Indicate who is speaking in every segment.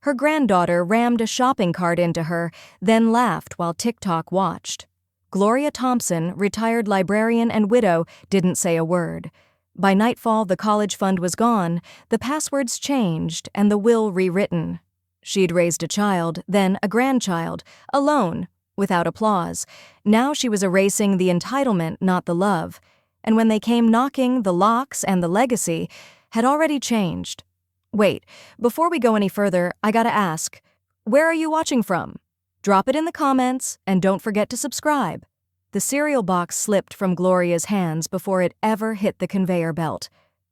Speaker 1: Her granddaughter rammed a shopping cart into her, then laughed while TikTok watched. Gloria Thompson, retired librarian and widow, didn't say a word. By nightfall, the college fund was gone, the passwords changed, and the will rewritten. She'd raised a child, then a grandchild, alone, without applause. Now she was erasing the entitlement, not the love. And when they came knocking, the locks and the legacy had already changed. Wait, before we go any further, I gotta ask, where are you watching from? Drop it in the comments, and don't forget to subscribe. The cereal box slipped from Gloria's hands before it ever hit the conveyor belt.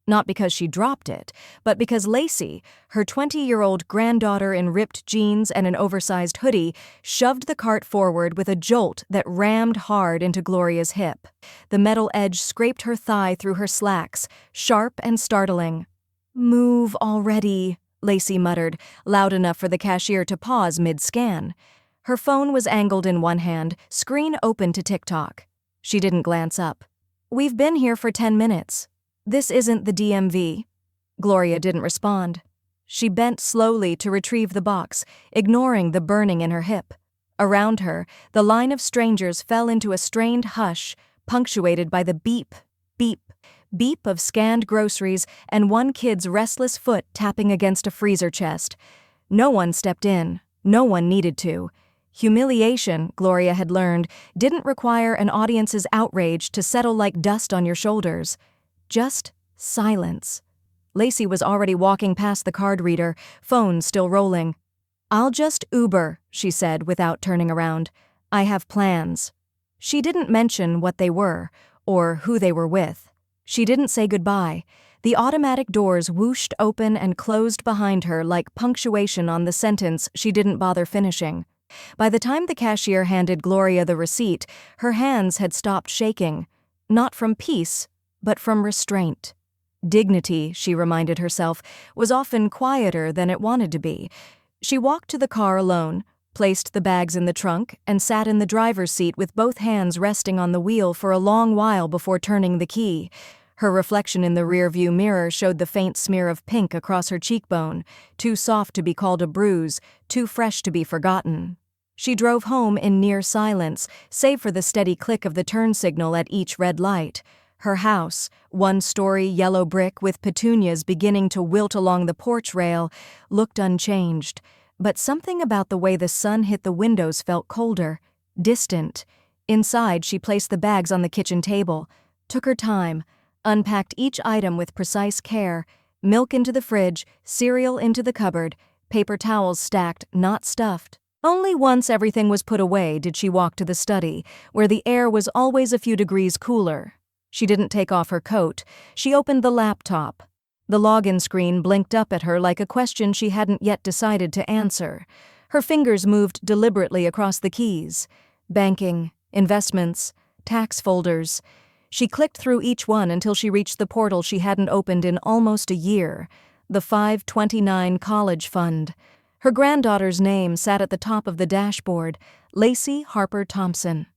Speaker 1: Not because she dropped it, but because Lacey, her 20-year-old granddaughter in ripped jeans and an oversized hoodie, shoved the cart forward with a jolt that rammed hard into Gloria's hip. The metal edge scraped her thigh through her slacks, sharp and startling. "Move already," Lacey muttered, loud enough for the cashier to pause mid-scan. Her phone was angled in one hand, screen open to TikTok. She didn't glance up. "We've been here for 10 minutes. This isn't the DMV." Gloria didn't respond. She bent slowly to retrieve the box, ignoring the burning in her hip. Around her, the line of strangers fell into a strained hush, punctuated by the beep, beep, beep of scanned groceries and one kid's restless foot tapping against a freezer chest. No one stepped in. No one needed to. Humiliation, Gloria had learned, didn't require an audience's outrage to settle like dust on your shoulders. Just silence. Lacey was already walking past the card reader, phone still rolling. "I'll just Uber," she said without turning around. "I have plans." She didn't mention what they were, or who they were with. She didn't say goodbye. The automatic doors whooshed open and closed behind her like punctuation on the sentence she didn't bother finishing. By the time the cashier handed Gloria the receipt, her hands had stopped shaking. Not from peace, but from restraint. Dignity, she reminded herself, was often quieter than it wanted to be. She walked to the car alone, placed the bags in the trunk, and sat in the driver's seat with both hands resting on the wheel for a long while before turning the key. Her reflection in the rearview mirror showed the faint smear of pink across her cheekbone, too soft to be called a bruise, too fresh to be forgotten. She drove home in near silence, save for the steady click of the turn signal at each red light. Her house, one-story yellow brick with petunias beginning to wilt along the porch rail, looked unchanged. But something about the way the sun hit the windows felt colder, distant. Inside, she placed the bags on the kitchen table, took her time, unpacked each item with precise care, milk into the fridge, cereal into the cupboard, paper towels stacked, not stuffed. Only once everything was put away did she walk to the study, where the air was always a few degrees cooler. She didn't take off her coat. She opened the laptop. The login screen blinked up at her like a question she hadn't yet decided to answer. Her fingers moved deliberately across the keys. Banking, investments, tax folders. She clicked through each one until she reached the portal she hadn't opened in almost a year, the 529 College Fund. Her granddaughter's name sat at the top of the dashboard, Lacey Harper Thompson.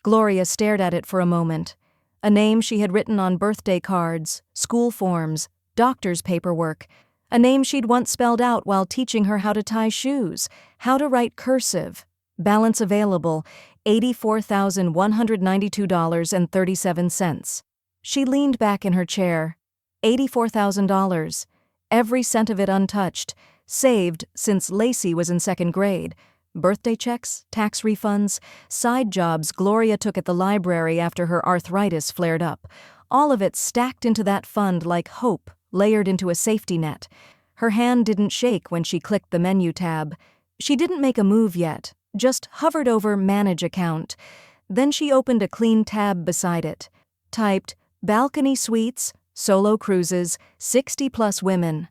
Speaker 1: Gloria stared at it for a moment. A name she had written on birthday cards, school forms, doctor's paperwork. A name she'd once spelled out while teaching her how to tie shoes, how to write cursive. Balance available, $84,192.37. She leaned back in her chair. $84,000. Every cent of it untouched. Saved since Lacey was in second grade. Birthday checks, tax refunds, side jobs Gloria took at the library after her arthritis flared up. All of it stacked into that fund like hope, layered into a safety net. Her hand didn't shake when she clicked the menu tab. She didn't make a move yet, just hovered over Manage Account. Then she opened a clean tab beside it. Typed, Balcony Suites, Solo Cruises, 60-plus women.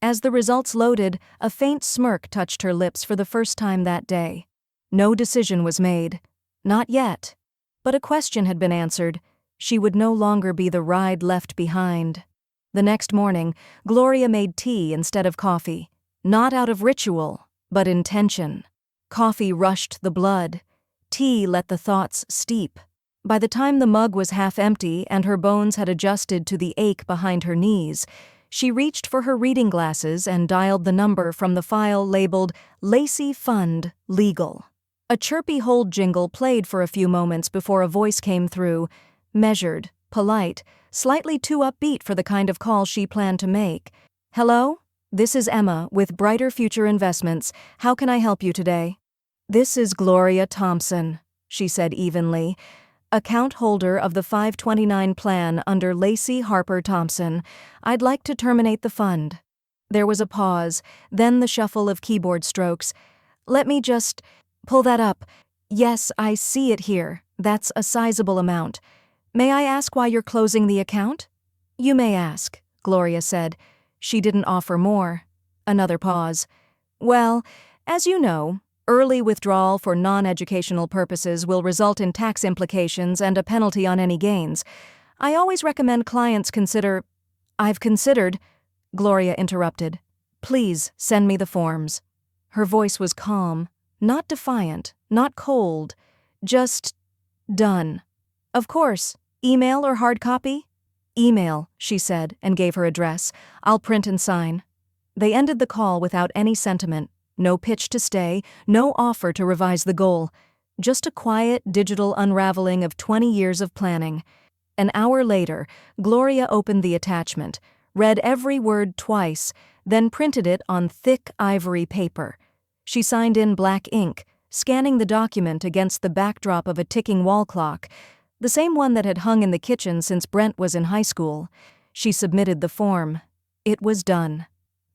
Speaker 1: As the results loaded, a faint smirk touched her lips for the first time that day. No decision was made. Not yet. But a question had been answered. She would no longer be the ride left behind. The next morning, Gloria made tea instead of coffee. Not out of ritual, but intention. Coffee rushed the blood. Tea let the thoughts steep. By the time the mug was half empty and her bones had adjusted to the ache behind her knees, She reached for her reading glasses and dialed the number from the file labeled Lacey Fund Legal. A chirpy hold jingle played for a few moments before a voice came through, measured, polite, slightly too upbeat for the kind of call she planned to make. "Hello? This is Emma with Brighter Future Investments. How can I help you today?" "This is Gloria Thompson," she said evenly, "account holder of the 529 plan under Lacey Harper Thompson. I'd like to terminate the fund." There was a pause, then the shuffle of keyboard strokes. "Let me just pull that up. Yes, I see it here. That's a sizable amount. May I ask why you're closing the account?" "You may ask," Gloria said. She didn't offer more. Another pause. "Well, as you know, early withdrawal for non-educational purposes will result in tax implications and a penalty on any gains. I always recommend clients consider—" "I've considered," Gloria interrupted. "Please send me the forms." Her voice was calm, not defiant, not cold, just done. "Of course. Email or hard copy?" "Email," she said, and gave her address. "I'll print and sign." They ended the call without any sentiment. No pitch to stay, no offer to revise the goal. Just a quiet, digital unraveling of 20 years of planning. An hour later, Gloria opened the attachment, read every word twice, then printed it on thick ivory paper. She signed in black ink, scanning the document against the backdrop of a ticking wall clock, the same one that had hung in the kitchen since Brent was in high school. She submitted the form. It was done.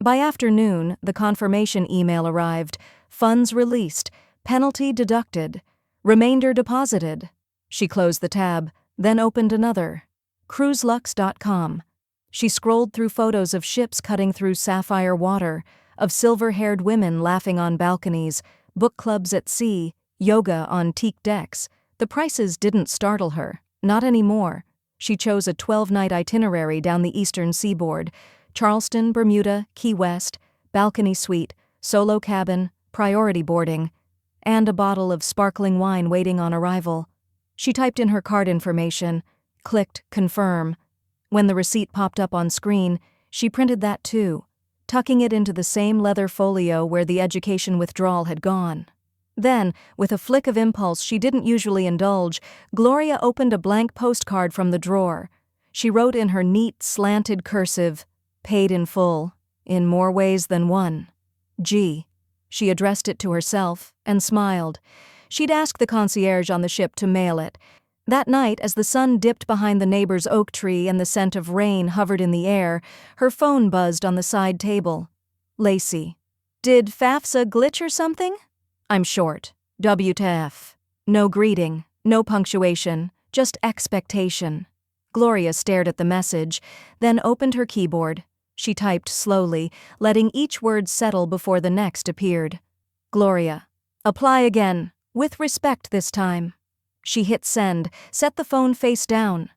Speaker 1: By afternoon, the confirmation email arrived. Funds released, penalty deducted, remainder deposited. She closed the tab, then opened another. Cruiselux.com. She scrolled through photos of ships cutting through sapphire water, of silver-haired women laughing on balconies, book clubs at sea, yoga on teak decks. The prices didn't startle her, not anymore. She chose a 12-night itinerary down the eastern seaboard: Charleston, Bermuda, Key West, balcony suite, solo cabin, priority boarding, and a bottle of sparkling wine waiting on arrival. She typed in her card information, clicked confirm. When the receipt popped up on screen, she printed that too, tucking it into the same leather folio where the education withdrawal had gone. Then, with a flick of impulse she didn't usually indulge, Gloria opened a blank postcard from the drawer. She wrote in her neat, slanted cursive, "Paid in full, in more ways than one. G." She addressed it to herself and smiled. She'd asked the concierge on the ship to mail it. That night, as the sun dipped behind the neighbor's oak tree and the scent of rain hovered in the air, her phone buzzed on the side table. Lacey. "Did FAFSA glitch or something?" "I'm short. WTF. No greeting, no punctuation, just expectation." Gloria stared at the message, then opened her keyboard. She typed slowly, letting each word settle before the next appeared. "Gloria. Apply again, with respect this time." She hit send, set the phone face down.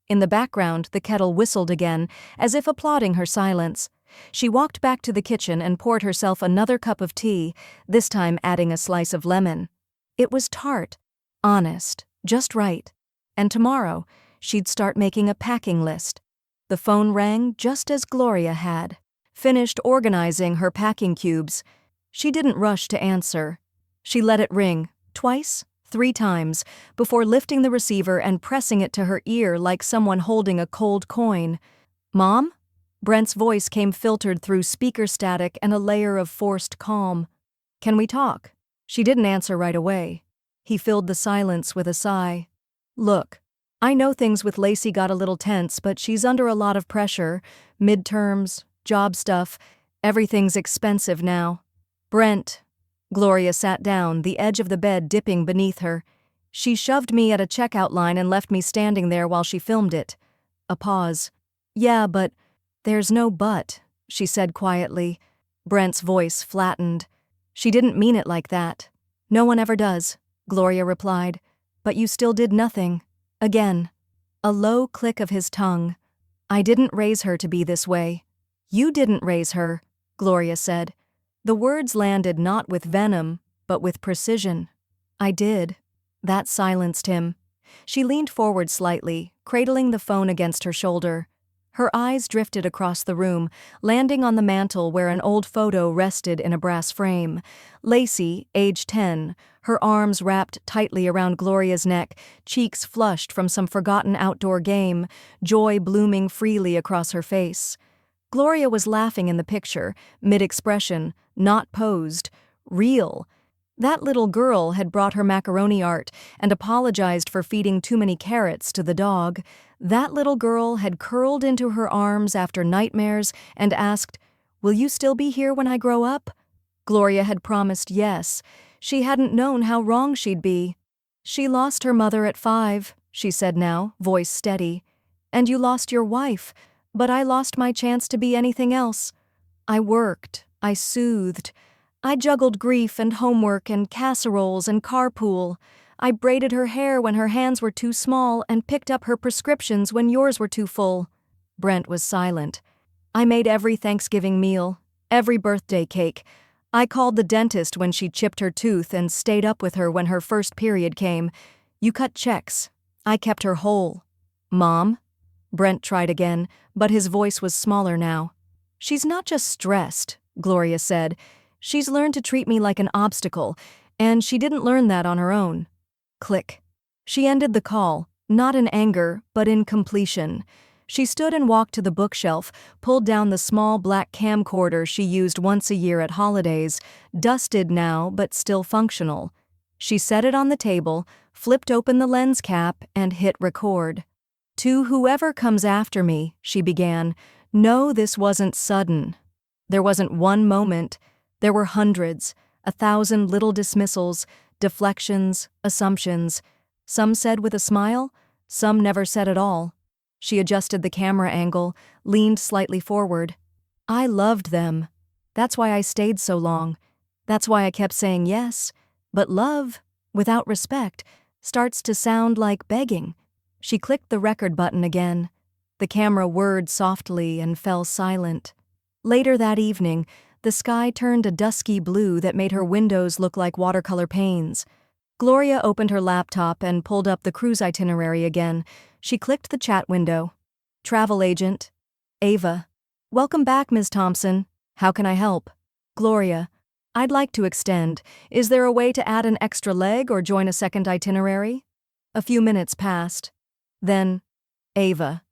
Speaker 1: In the background, the kettle whistled again, as if applauding her silence. She walked back to the kitchen and poured herself another cup of tea, this time adding a slice of lemon. It was tart, honest, just right. And tomorrow, she'd start making a packing list. The phone rang just as Gloria had finished organizing her packing cubes. She didn't rush to answer. She let it ring, twice, 3 times, before lifting the receiver and pressing it to her ear like someone holding a cold coin. "Mom?" Brent's voice came filtered through speaker static and a layer of forced calm. "Can we talk?" She didn't answer right away. He filled the silence with a sigh. "Look, I know things with Lacey got a little tense, but she's under a lot of pressure. Midterms, job stuff, everything's expensive now." "Brent." Gloria sat down, the edge of the bed dipping beneath her. "She shoved me at a checkout line and left me standing there while she filmed it." A pause. "Yeah, but—" "There's no but," she said quietly. Brent's voice flattened. "She didn't mean it like that." "No one ever does," Gloria replied. "But you still did nothing." Again. A low click of his tongue. "I didn't raise her to be this way." "You didn't raise her," Gloria said. The words landed not with venom, but with precision. "I did." That silenced him. She leaned forward slightly, cradling the phone against her shoulder. Her eyes drifted across the room, landing on the mantel where an old photo rested in a brass frame. Lacey, age 10, her arms wrapped tightly around Gloria's neck, cheeks flushed from some forgotten outdoor game, joy blooming freely across her face. Gloria was laughing in the picture, mid-expression, not posed, real. That little girl had brought her macaroni art and apologized for feeding too many carrots to the dog. That little girl had curled into her arms after nightmares and asked, "Will you still be here when I grow up?" Gloria had promised yes. She hadn't known how wrong she'd be. "She lost her mother at 5, she said now, voice steady. "And you lost your wife, but I lost my chance to be anything else. I worked, I soothed. I juggled grief and homework and casseroles and carpool. I braided her hair when her hands were too small and picked up her prescriptions when yours were too full." Brent was silent. "I made every Thanksgiving meal, every birthday cake. I called the dentist when she chipped her tooth and stayed up with her when her first period came. You cut checks. I kept her whole." "Mom?" Brent tried again, but his voice was smaller now. "She's not just stressed," Gloria said. "She's learned to treat me like an obstacle, and she didn't learn that on her own." Click. She ended the call, not in anger, but in completion. She stood and walked to the bookshelf, pulled down the small black camcorder she used once a year at holidays, dusted now but still functional. She set it on the table, flipped open the lens cap, and hit record. "To whoever comes after me," she began, "know this wasn't sudden. There wasn't one moment. There were hundreds, 1,000 little dismissals, deflections, assumptions. Some said with a smile, some never said at all." She adjusted the camera angle, leaned slightly forward. "I loved them. That's why I stayed so long. That's why I kept saying yes. But love, without respect, starts to sound like begging." She clicked the record button again. The camera whirred softly and fell silent. Later that evening, the sky turned a dusky blue that made her windows look like watercolor panes. Gloria opened her laptop and pulled up the cruise itinerary again. She clicked the chat window. "Travel agent. Ava. Welcome back, Ms. Thompson. How can I help?" "Gloria. I'd like to extend. Is there a way to add an extra leg or join a second itinerary?" A few minutes passed. Then, "Ava.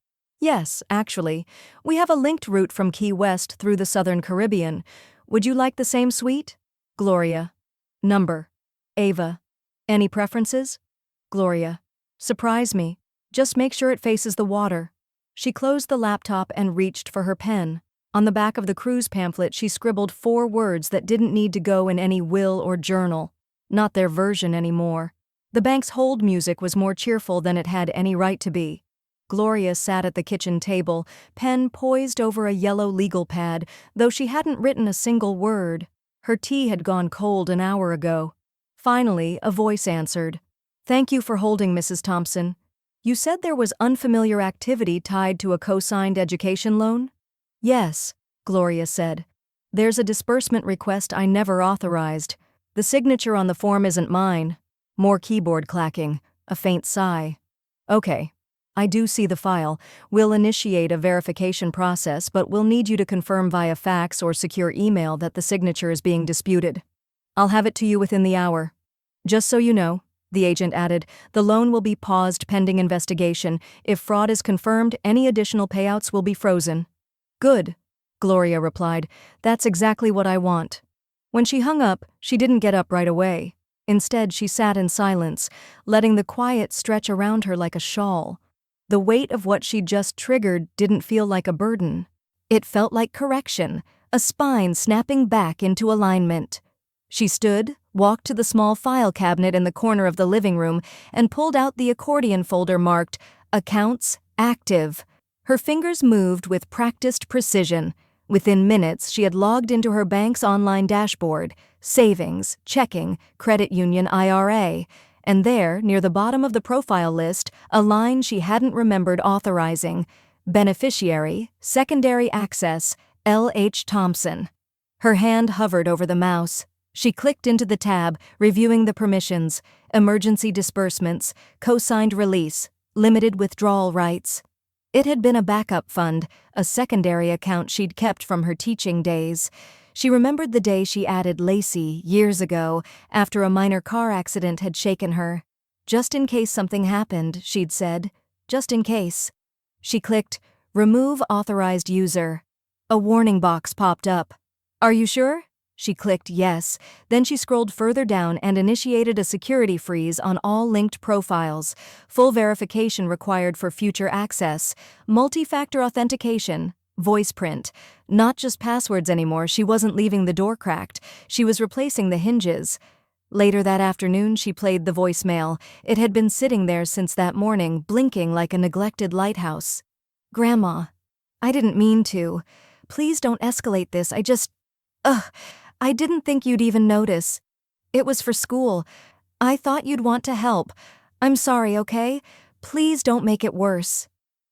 Speaker 1: Yes, actually. We have a linked route from Key West through the Southern Caribbean. Would you like the same suite?" Gloria. "Number." Ava. "Any preferences?" Gloria. "Surprise me. Just make sure it faces the water." She closed the laptop and reached for her pen. On the back of the cruise pamphlet, she scribbled 4 words that didn't need to go in any will or journal. Not their version anymore. The bank's hold music was more cheerful than it had any right to be. Gloria sat at the kitchen table, pen poised over a yellow legal pad, though she hadn't written a single word. Her tea had gone cold an hour ago. Finally, a voice answered. "Thank you for holding, Mrs. Thompson. You said there was unfamiliar activity tied to a co-signed education loan?" "Yes," Gloria said. "There's a disbursement request I never authorized. The signature on the form isn't mine." More keyboard clacking, a faint sigh. "Okay. I do see the file. We'll initiate a verification process, but we'll need you to confirm via fax or secure email that the signature is being disputed. I'll have it to you within the hour. Just so you know," the agent added, "the loan will be paused pending investigation. If fraud is confirmed, any additional payouts will be frozen." "Good," Gloria replied. "That's exactly what I want." When she hung up, she didn't get up right away. Instead, she sat in silence, letting the quiet stretch around her like a shawl. The weight of what she'd just triggered didn't feel like a burden. It felt like correction, a spine snapping back into alignment. She stood, walked to the small file cabinet in the corner of the living room, and pulled out the accordion folder marked Accounts Active. Her fingers moved with practiced precision. Within minutes, she had logged into her bank's online dashboard, savings, checking, credit union IRA, and there, near the bottom of the profile list, a line she hadn't remembered authorizing. Beneficiary, Secondary Access, L.H. Thompson. Her hand hovered over the mouse. She clicked into the tab, reviewing the permissions, emergency disbursements, co-signed release, limited withdrawal rights. It had been a backup fund, a secondary account she'd kept from her teaching days. She remembered the day she added Lacey, years ago, after a minor car accident had shaken her. Just in case something happened, she'd said. Just in case. She clicked, Remove authorized user. A warning box popped up. Are you sure? She clicked yes, then she scrolled further down and initiated a security freeze on all linked profiles, full verification required for future access, multi-factor authentication, voice print. Not just passwords anymore, she wasn't leaving the door cracked, she was replacing the hinges. Later that afternoon, she played the voicemail. It had been sitting there since that morning, blinking like a neglected lighthouse. Grandma, I didn't mean to. Please don't escalate this, I didn't think you'd even notice. It was for school. I thought you'd want to help. I'm sorry, okay? Please don't make it worse.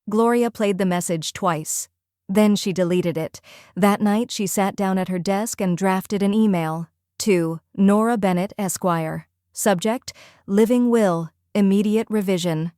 Speaker 1: Gloria played the message twice. Then she deleted it. That night, she sat down at her desk and drafted an email. To Nora Bennett, Esquire. Subject, Living Will, immediate revision.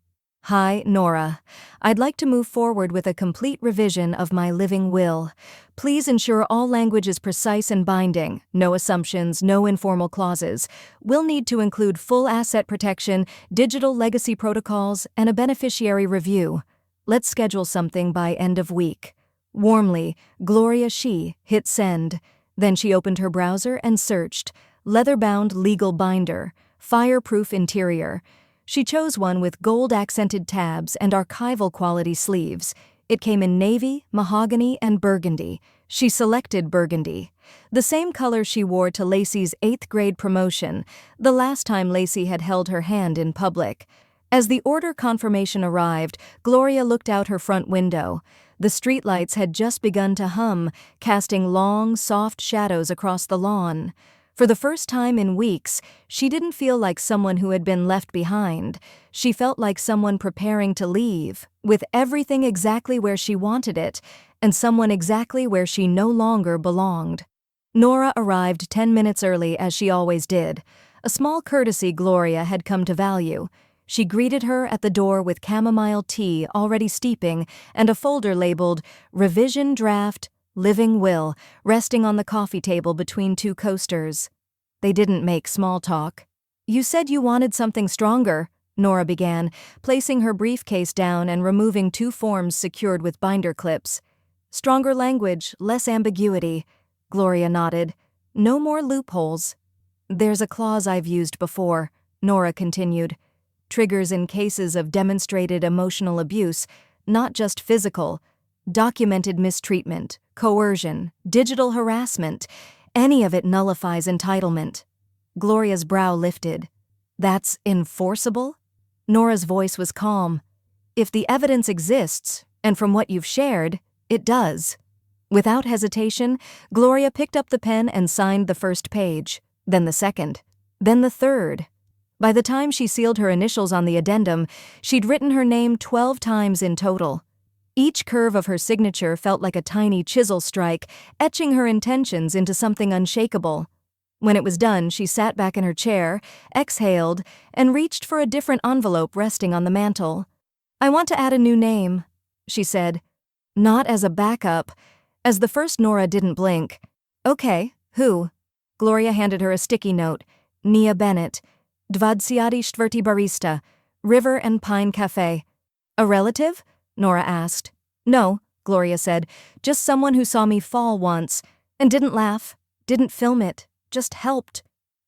Speaker 1: Hi, Nora. I'd like to move forward with a complete revision of my living will. Please ensure all language is precise and binding, no assumptions, no informal clauses. We'll need to include full asset protection, digital legacy protocols, and a beneficiary review. Let's schedule something by end of week. Warmly, Gloria She hit send. Then she opened her browser and searched. Leather-bound legal binder, fireproof interior. She chose one with gold-accented tabs and archival quality sleeves. It came in navy, mahogany, and burgundy. She selected burgundy, the same color she wore to Lacey's 8th grade promotion, the last time Lacey had held her hand in public. As the order confirmation arrived, Gloria looked out her front window. The streetlights had just begun to hum, casting long, soft shadows across the lawn. For the first time in weeks, she didn't feel like someone who had been left behind. She felt like someone preparing to leave, with everything exactly where she wanted it, and someone exactly where she no longer belonged. Nora arrived 10 minutes early, as she always did. A small courtesy Gloria had come to value. She greeted her at the door with chamomile tea already steeping and a folder labeled Revision Draft, Living Will, resting on the coffee table between two coasters. They didn't make small talk. You said you wanted something stronger, Nora began, placing her briefcase down and removing 2 forms secured with binder clips. Stronger language, less ambiguity. Gloria nodded. No more loopholes. There's a clause I've used before, Nora continued. Triggers in cases of demonstrated emotional abuse, not just physical. Documented mistreatment, coercion, digital harassment, any of it nullifies entitlement. Gloria's brow lifted. That's enforceable? Nora's voice was calm. If the evidence exists, and from what you've shared, it does. Without hesitation, Gloria picked up the pen and signed the first page, then the second, then the third. By the time she sealed her initials on the addendum, she'd written her name 12 times in total. Each curve of her signature felt like a tiny chisel strike, etching her intentions into something unshakable. When it was done, she sat back in her chair, exhaled, and reached for a different envelope resting on the mantel. I want to add a new name, she said. Not as a backup. As the first Nora didn't blink. Okay, who? Gloria handed her a sticky note. Nia Bennett. 24 barista. River and Pine Cafe. A relative? Nora asked. No, Gloria said, just someone who saw me fall once, and didn't laugh, didn't film it, just helped.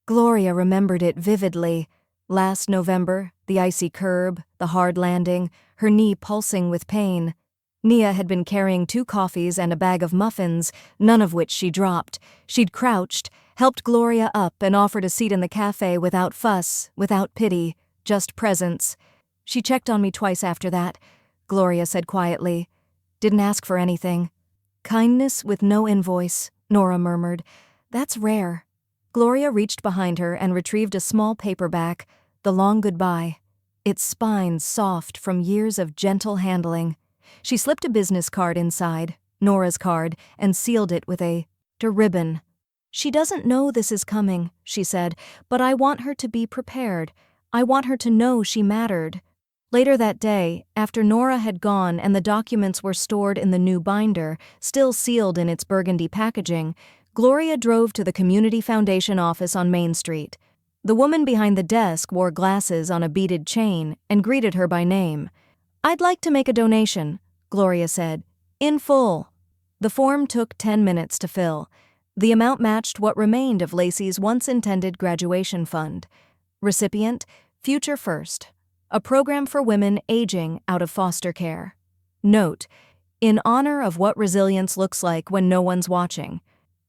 Speaker 1: Gloria remembered it vividly. Last November, the icy curb, the hard landing, her knee pulsing with pain. Nia had been carrying 2 coffees and a bag of muffins, none of which she dropped. She'd crouched, helped Gloria up and offered a seat in the cafe without fuss, without pity, just presence. She checked on me twice after that, Gloria said quietly. Didn't ask for anything. Kindness with no invoice, Nora murmured. That's rare. Gloria reached behind her and retrieved a small paperback, the long goodbye. Its spine soft from years of gentle handling. She slipped a business card inside, Nora's card, and sealed it with a ribbon. She doesn't know this is coming, she said, but I want her to be prepared. I want her to know she mattered. Later that day, after Nora had gone and the documents were stored in the new binder, still sealed in its burgundy packaging, Gloria drove to the Community Foundation office on Main Street. The woman behind the desk wore glasses on a beaded chain and greeted her by name. "I'd like to make a donation," Gloria said. "In full." The form took 10 minutes to fill. The amount matched what remained of Lacey's once-intended graduation fund. Recipient, Future First, a program for women aging out of foster care. Note: in honor of what resilience looks like when no one's watching.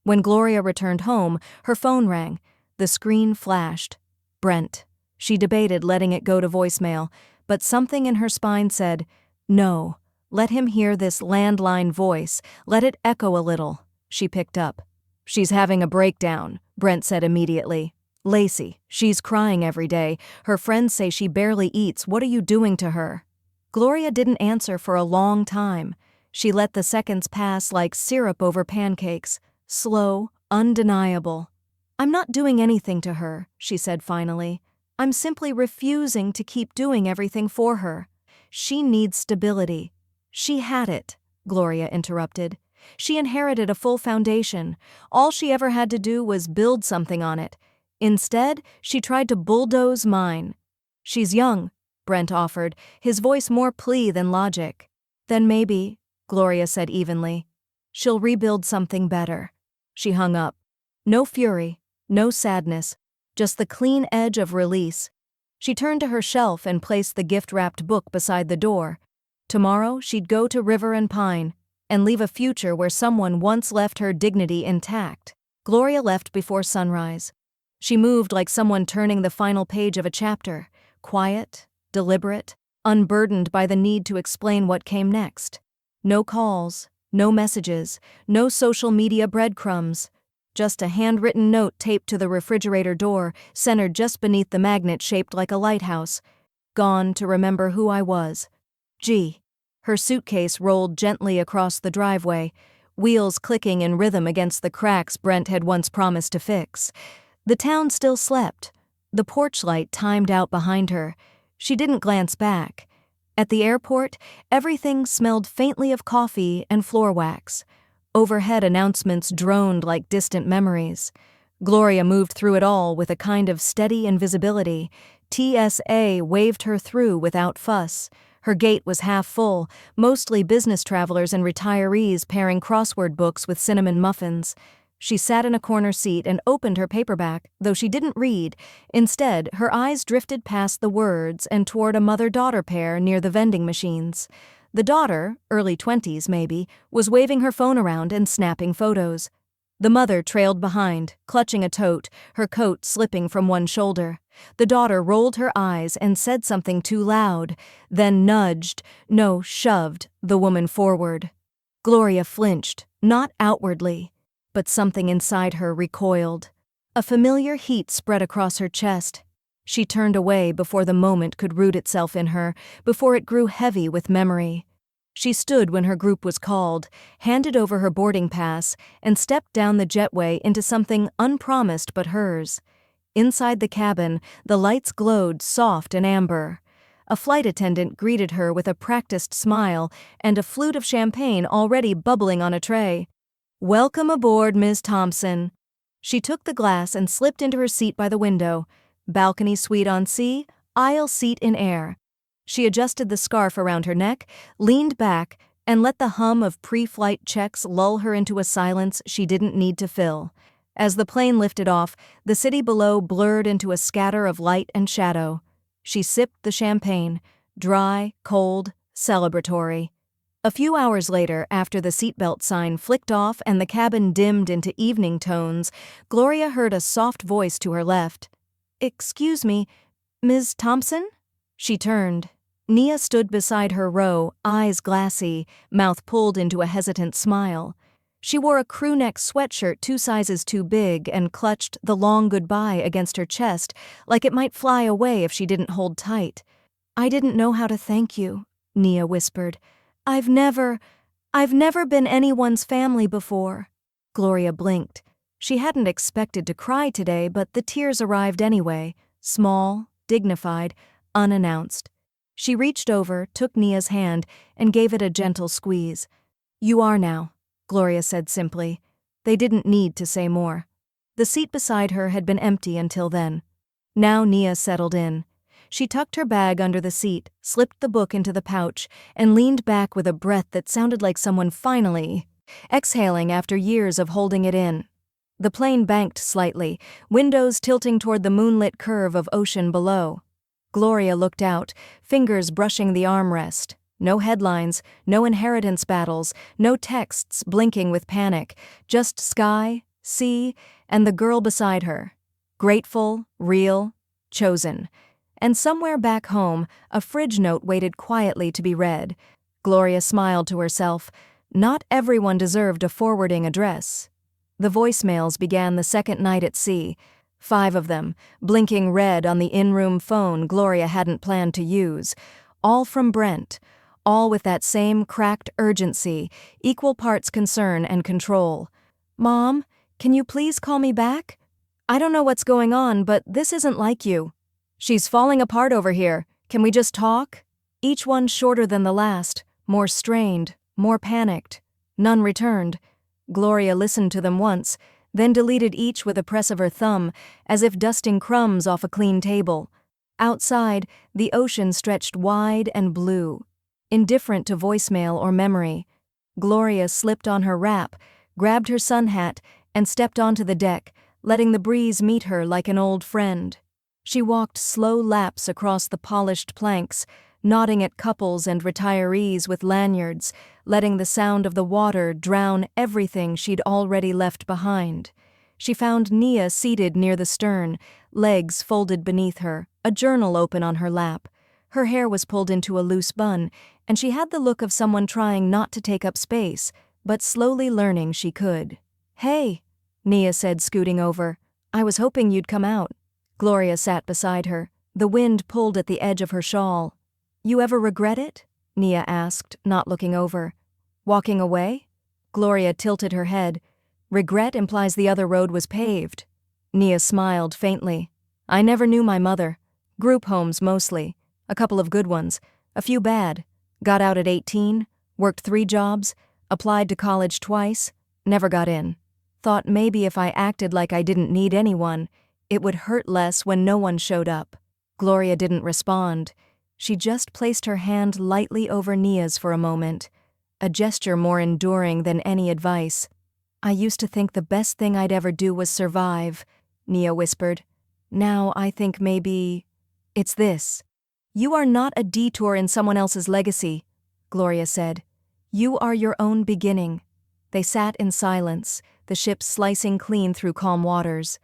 Speaker 1: When Gloria returned home, her phone rang. The screen flashed. Brent. She debated letting it go to voicemail, but something in her spine said, "No, let him hear this landline voice, let it echo a little." She picked up. "She's having a breakdown," Brent said immediately. "Lacey, she's crying every day. Her friends say she barely eats. What are you doing to her?" Gloria didn't answer for a long time. She let the seconds pass like syrup over pancakes, slow, undeniable. "I'm not doing anything to her," she said finally. "I'm simply refusing to keep doing everything for her. She needs stability." "She had it," Gloria interrupted. "She inherited a full foundation. All she ever had to do was build something on it. Instead, she tried to bulldoze mine." "She's young," Brent offered, his voice more plea than logic. "Then maybe," Gloria said evenly, "she'll rebuild something better." She hung up. No fury, no sadness, just the clean edge of release. She turned to her shelf and placed the gift-wrapped book beside the door. Tomorrow she'd go to River and Pine and leave a future where someone once left her dignity intact. Gloria left before sunrise. She moved like someone turning the final page of a chapter, quiet, deliberate, unburdened by the need to explain what came next. No calls, no messages, no social media breadcrumbs. Just a handwritten note taped to the refrigerator door, centered just beneath the magnet shaped like a lighthouse. "Gone to remember who I was. G." Her suitcase rolled gently across the driveway, wheels clicking in rhythm against the cracks Brent had once promised to fix. The town still slept. The porch light timed out behind her. She didn't glance back. At the airport, everything smelled faintly of coffee and floor wax. Overhead announcements droned like distant memories. Gloria moved through it all with a kind of steady invisibility. TSA waved her through without fuss. Her gate was half full, mostly business travelers and retirees pairing crossword books with cinnamon muffins. She sat in a corner seat and opened her paperback, though she didn't read. Instead, her eyes drifted past the words and toward a mother-daughter pair near the vending machines. The daughter, early 20s maybe, was waving her phone around and snapping photos. The mother trailed behind, clutching a tote, her coat slipping from one shoulder. The daughter rolled her eyes and said something too loud, then nudged, no, shoved, the woman forward. Gloria flinched, not outwardly, but something inside her recoiled. A familiar heat spread across her chest. She turned away before the moment could root itself in her, before it grew heavy with memory. She stood when her group was called, handed over her boarding pass, and stepped down the jetway into something unpromised but hers. Inside the cabin, the lights glowed soft and amber. A flight attendant greeted her with a practiced smile and a flute of champagne already bubbling on a tray. "Welcome aboard, Ms. Thompson." She took the glass and slipped into her seat by the window. Balcony suite on sea, aisle seat in air. She adjusted the scarf around her neck, leaned back, and let the hum of pre-flight checks lull her into a silence she didn't need to fill. As the plane lifted off, the city below blurred into a scatter of light and shadow. She sipped the champagne, dry, cold, celebratory. A few hours later, after the seatbelt sign flicked off and the cabin dimmed into evening tones, Gloria heard a soft voice to her left. "Excuse me, Ms. Thompson?" She turned. Nia stood beside her row, eyes glassy, mouth pulled into a hesitant smile. She wore a crew-neck sweatshirt 2 sizes too big and clutched the long goodbye against her chest like it might fly away if she didn't hold tight. "I didn't know how to thank you," Nia whispered. I've never been anyone's family before." Gloria blinked. She hadn't expected to cry today, but the tears arrived anyway, small, dignified, unannounced. She reached over, took Nia's hand, and gave it a gentle squeeze. "You are now," Gloria said simply. They didn't need to say more. The seat beside her had been empty until then. Now Nia settled in. She tucked her bag under the seat, slipped the book into the pouch, and leaned back with a breath that sounded like someone finally exhaling after years of holding it in. The plane banked slightly, windows tilting toward the moonlit curve of ocean below. Gloria looked out, fingers brushing the armrest. No headlines, no inheritance battles, no texts blinking with panic, just sky, sea, and the girl beside her. Grateful, real, chosen. And somewhere back home, a fridge note waited quietly to be read. Gloria smiled to herself. Not everyone deserved a forwarding address. The voicemails began the second night at sea. 5 of them, blinking red on the in-room phone Gloria hadn't planned to use. All from Brent. All with that same cracked urgency, equal parts concern and control. "Mom, can you please call me back? I don't know what's going on, but this isn't like you. She's falling apart over here. Can we just talk?" Each one shorter than the last, more strained, more panicked. None returned. Gloria listened to them once, then deleted each with a press of her thumb, as if dusting crumbs off a clean table. Outside, the ocean stretched wide and blue, indifferent to voicemail or memory. Gloria slipped on her wrap, grabbed her sun hat, and stepped onto the deck, letting the breeze meet her like an old friend. She walked slow laps across the polished planks, nodding at couples and retirees with lanyards, letting the sound of the water drown everything she'd already left behind. She found Nia seated near the stern, legs folded beneath her, a journal open on her lap. Her hair was pulled into a loose bun, and she had the look of someone trying not to take up space, but slowly learning she could. "Hey," Nia said, scooting over. "I was hoping you'd come out." Gloria sat beside her. The wind pulled at the edge of her shawl. "You ever regret it?" Nia asked, not looking over. "Walking away?" Gloria tilted her head. "Regret implies the other road was paved." Nia smiled faintly. "I never knew my mother. Group homes mostly. A couple of good ones. A few bad. Got out at 18, worked 3 jobs, applied to college twice, never got in. Thought maybe if I acted like I didn't need anyone, it would hurt less when no one showed up." Gloria didn't respond. She just placed her hand lightly over Nia's for a moment, a gesture more enduring than any advice. "I used to think the best thing I'd ever do was survive," Nia whispered. "Now I think maybe it's this." "You are not a detour in someone else's legacy," Gloria said. "You are your own beginning." They sat in silence, the ship slicing clean through calm waters.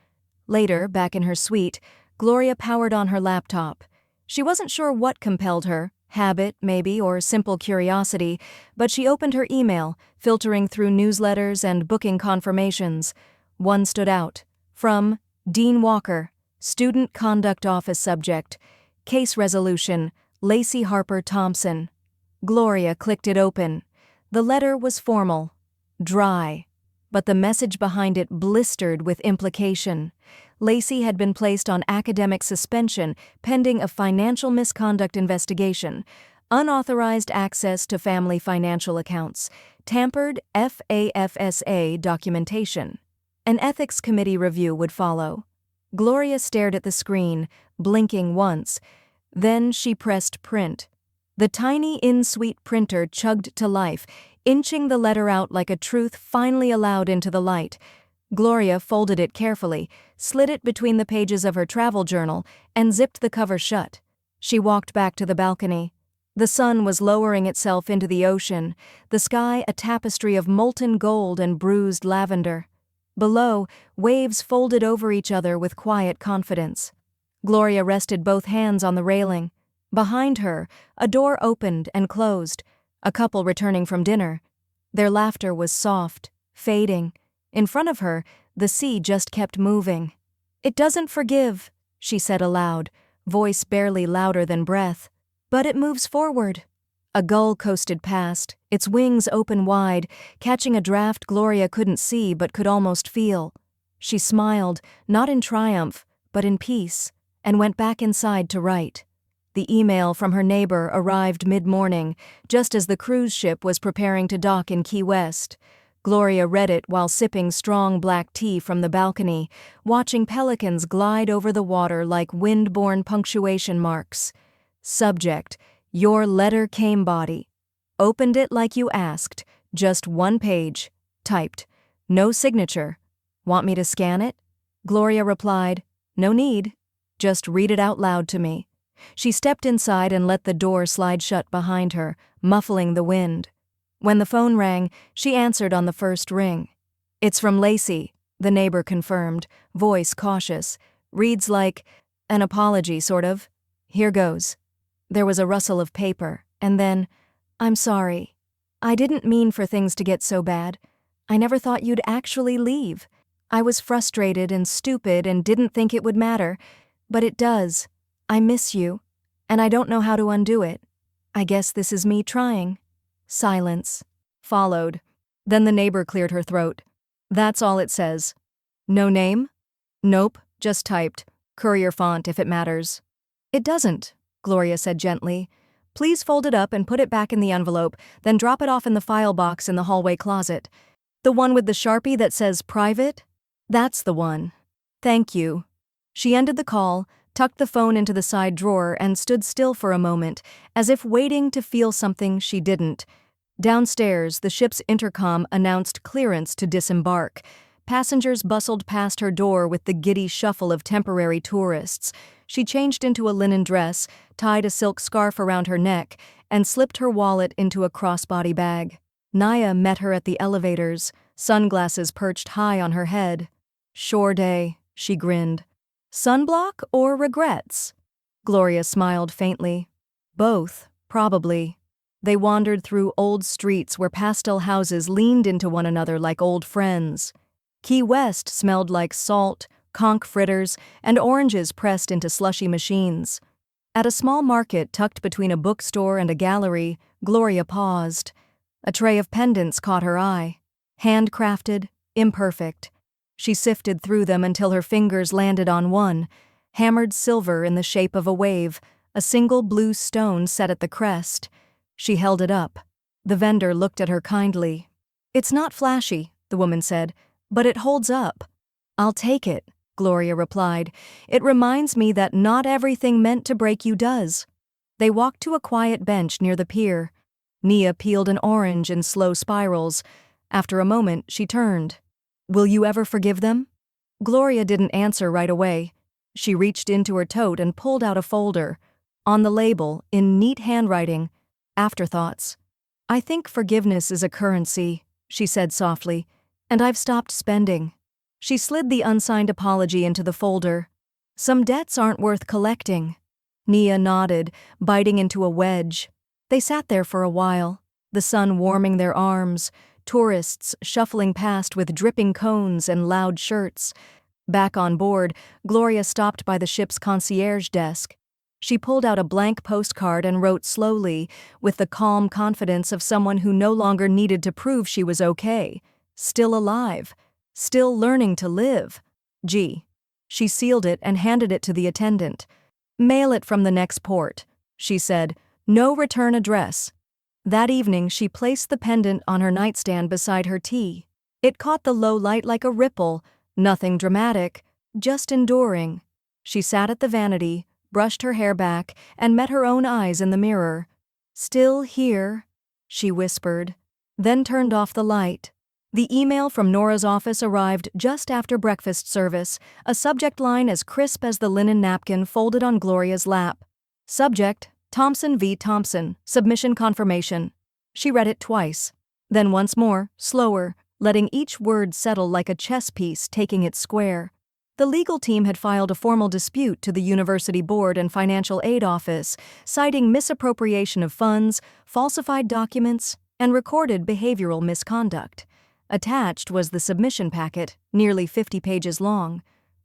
Speaker 1: Later, back in her suite, Gloria powered on her laptop. She wasn't sure what compelled her, habit, maybe, or simple curiosity, but she opened her email, filtering through newsletters and booking confirmations. One stood out. From Dean Walker, Student Conduct Office subject. Case resolution, Lacey Harper Thompson. Gloria clicked it open. The letter was formal, dry, but the message behind it blistered with implication. Lacey had been placed on academic suspension pending a financial misconduct investigation, unauthorized access to family financial accounts, tampered FAFSA documentation. An ethics committee review would follow. Gloria stared at the screen, blinking once. Then she pressed print. The tiny in-suite printer chugged to life, inching the letter out like a truth finally allowed into the light. Gloria folded it carefully, slid it between the pages of her travel journal, and zipped the cover shut. She walked back to the balcony. The sun was lowering itself into the ocean, the sky a tapestry of molten gold and bruised lavender. Below, waves folded over each other with quiet confidence. Gloria rested both hands on the railing. Behind her, a door opened and closed, a couple returning from dinner. Their laughter was soft, fading. In front of her, the sea just kept moving. "It doesn't forgive," she said aloud, voice barely louder than breath. "But it moves forward." A gull coasted past, its wings open wide, catching a draft Gloria couldn't see but could almost feel. She smiled, not in triumph, but in peace, and went back inside to write. the email from her neighbor arrived mid-morning, just as the cruise ship was preparing to dock in Key West. Gloria read it while sipping strong black tea from the balcony, watching pelicans glide over the water like wind-borne punctuation marks. Subject: Your letter came body. Opened it like you asked, just one page. Typed. No signature. Want me to scan it? Gloria replied, No need. Just read it out loud to me. She stepped inside and let the door slide shut behind her, muffling the wind. When the phone rang, she answered on the first ring. It's from Lacey, the neighbor confirmed, voice cautious. Reads like an apology, sort of. Here goes. There was a rustle of paper, and then, I'm sorry. I didn't mean for things to get so bad. I never thought you'd actually leave. I was frustrated and stupid and didn't think it would matter, but it does. I miss you, and I don't know how to undo it. I guess this is me trying. Silence followed. Then the neighbor cleared her throat. That's all it says. No name? Nope, just typed. Courier font if it matters. It doesn't, Gloria said gently. Please fold it up and put it back in the envelope, then drop it off in the file box in the hallway closet. The one with the Sharpie that says private? That's the one. Thank you. She ended the call, tucked the phone into the side drawer, and stood still for a moment, as if waiting to feel something she didn't. Downstairs, the ship's intercom announced clearance to disembark. Passengers bustled past her door with the giddy shuffle of temporary tourists. She changed into a linen dress, tied a silk scarf around her neck, and slipped her wallet into a crossbody bag. Naya met her at the elevators, sunglasses perched high on her head. Shore day, she grinned. Sunblock or regrets? Gloria smiled faintly. Both, probably. They wandered through old streets where pastel houses leaned into one another like old friends. Key West smelled like salt, conch fritters, and oranges pressed into slushy machines. At a small market tucked between a bookstore and a gallery, Gloria paused. A tray of pendants caught her eye. Handcrafted, imperfect. She sifted through them until her fingers landed on one, hammered silver in the shape of a wave, a single blue stone set at the crest. She held it up. The vendor looked at her kindly. It's not flashy, the woman said, but it holds up. I'll take it, Gloria replied. It reminds me that not everything meant to break you does. They walked to a quiet bench near the pier. Nia peeled an orange in slow spirals. After a moment, she turned. Will you ever forgive them? Gloria didn't answer right away. She reached into her tote and pulled out a folder. On the label, in neat handwriting, Afterthoughts. I think forgiveness is a currency, she said softly, and I've stopped spending. She slid the unsigned apology into the folder. Some debts aren't worth collecting. Nia nodded, biting into a wedge. They sat there for a while, the sun warming their arms, tourists shuffling past with dripping cones and loud shirts. Back on board, Gloria stopped by the ship's concierge desk. She pulled out a blank postcard and wrote slowly, with the calm confidence of someone who no longer needed to prove she was okay. Still alive. Still learning to live. G. She sealed it and handed it to the attendant. Mail it from the next port, she said. No return address. That evening, she placed the pendant on her nightstand beside her tea. It caught the low light like a ripple, nothing dramatic, just enduring. She sat at the vanity, brushed her hair back, and met her own eyes in the mirror. Still here, she whispered, then turned off the light. The email from Nora's office arrived just after breakfast service, a subject line as crisp as the linen napkin folded on Gloria's lap. Subject: Thompson v. Thompson, submission confirmation. She read it twice, then once more, slower, letting each word settle like a chess piece taking its square. The legal team had filed a formal dispute to the University Board and Financial Aid Office, citing misappropriation of funds, falsified documents, and recorded behavioral misconduct. Attached was the submission packet, nearly 50 pages long.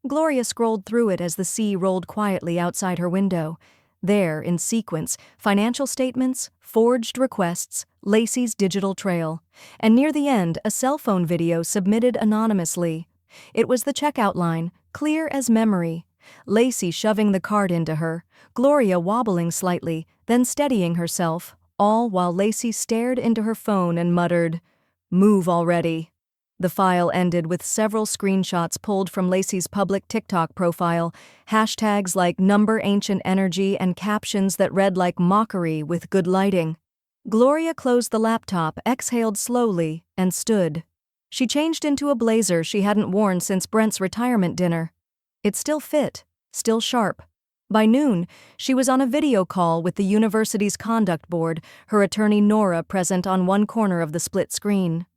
Speaker 1: Gloria scrolled through it as the sea rolled quietly outside her window. There, in sequence, financial statements, forged requests, Lacey's digital trail, and near the end, a cell phone video submitted anonymously. It was the checkout line, clear as memory. Lacey shoving the cart into her, Gloria wobbling slightly, then steadying herself, all while Lacey stared into her phone and muttered, "Move already." The file ended with several screenshots pulled from Lacey's public TikTok profile, hashtags like #AncientEnergy and captions that read like mockery with good lighting. Gloria closed the laptop, exhaled slowly, and stood. She changed into a blazer she hadn't worn since Brent's retirement dinner. It still fit, still sharp. By noon, she was on a video call with the university's conduct board, her attorney Nora present on one corner of the split screen.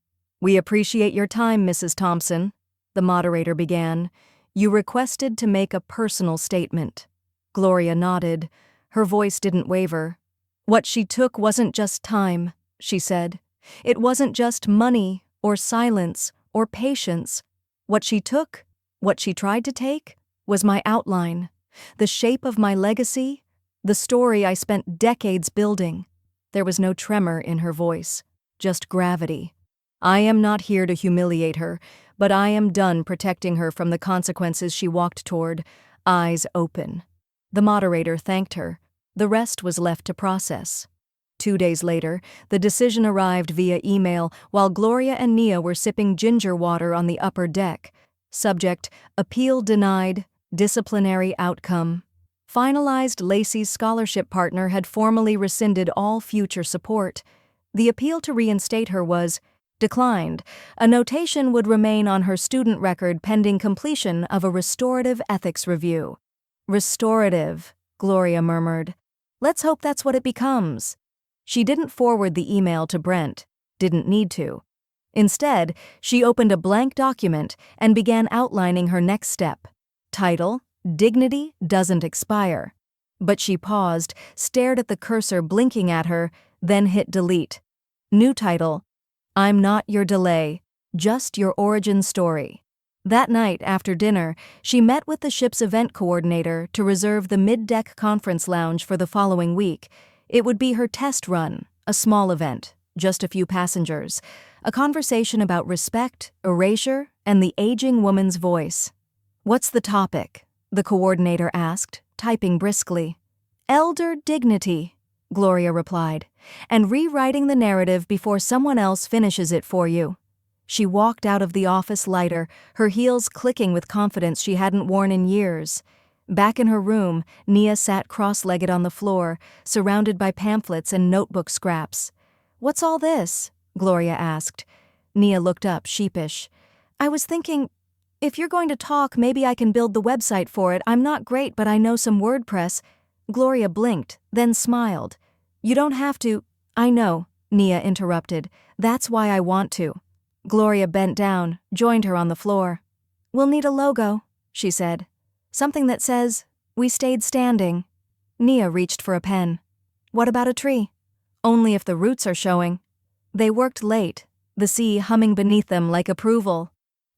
Speaker 1: "We appreciate your time, Mrs. Thompson," the moderator began. "You requested to make a personal statement." Gloria nodded. Her voice didn't waver. "What she took wasn't just time," she said. "It wasn't just money, or silence, or patience. What she took, what she tried to take, was my outline, the shape of my legacy, the story I spent decades building." There was no tremor in her voice, just gravity. "I am not here to humiliate her, but I am done protecting her from the consequences she walked toward, eyes open." The moderator thanked her. The rest was left to process. 2 days later, the decision arrived via email while Gloria and Nia were sipping ginger water on the upper deck. Subject: appeal denied, disciplinary outcome. Finalized. Lacey's scholarship partner had formally rescinded all future support. The appeal to reinstate her was declined. A notation would remain on her student record pending completion of a restorative ethics review. "Restorative," Gloria murmured. "Let's hope that's what it becomes." She didn't forward the email to Brent, didn't need to. Instead, she opened a blank document and began outlining her next step. Title: Dignity Doesn't Expire. But she paused, stared at the cursor blinking at her, then hit delete. New title: I'm Not Your Delay, Just Your Origin Story. That night, after dinner, she met with the ship's event coordinator to reserve the mid-deck conference lounge for the following week. It would be her test run, a small event, just a few passengers, a conversation about respect, erasure, and the aging woman's voice. "What's the topic?" the coordinator asked, typing briskly. "Elder dignity," Gloria replied, "and rewriting the narrative before someone else finishes it for you." She walked out of the office lighter, her heels clicking with confidence she hadn't worn in years. Back in her room, Nia sat cross-legged on the floor, surrounded by pamphlets and notebook scraps. "What's all this?" Gloria asked. Nia looked up, sheepish. "I was thinking, if you're going to talk, maybe I can build the website for it. I'm not great, but I know some WordPress." Gloria blinked, then smiled. "You don't have to." "I know," Nia interrupted. "That's why I want to." Gloria bent down, joined her on the floor. "We'll need a logo," she said. "Something that says, 'We stayed standing.'" Nia reached for a pen. "What about a tree?" "Only if the roots are showing." They worked late, the sea humming beneath them like approval.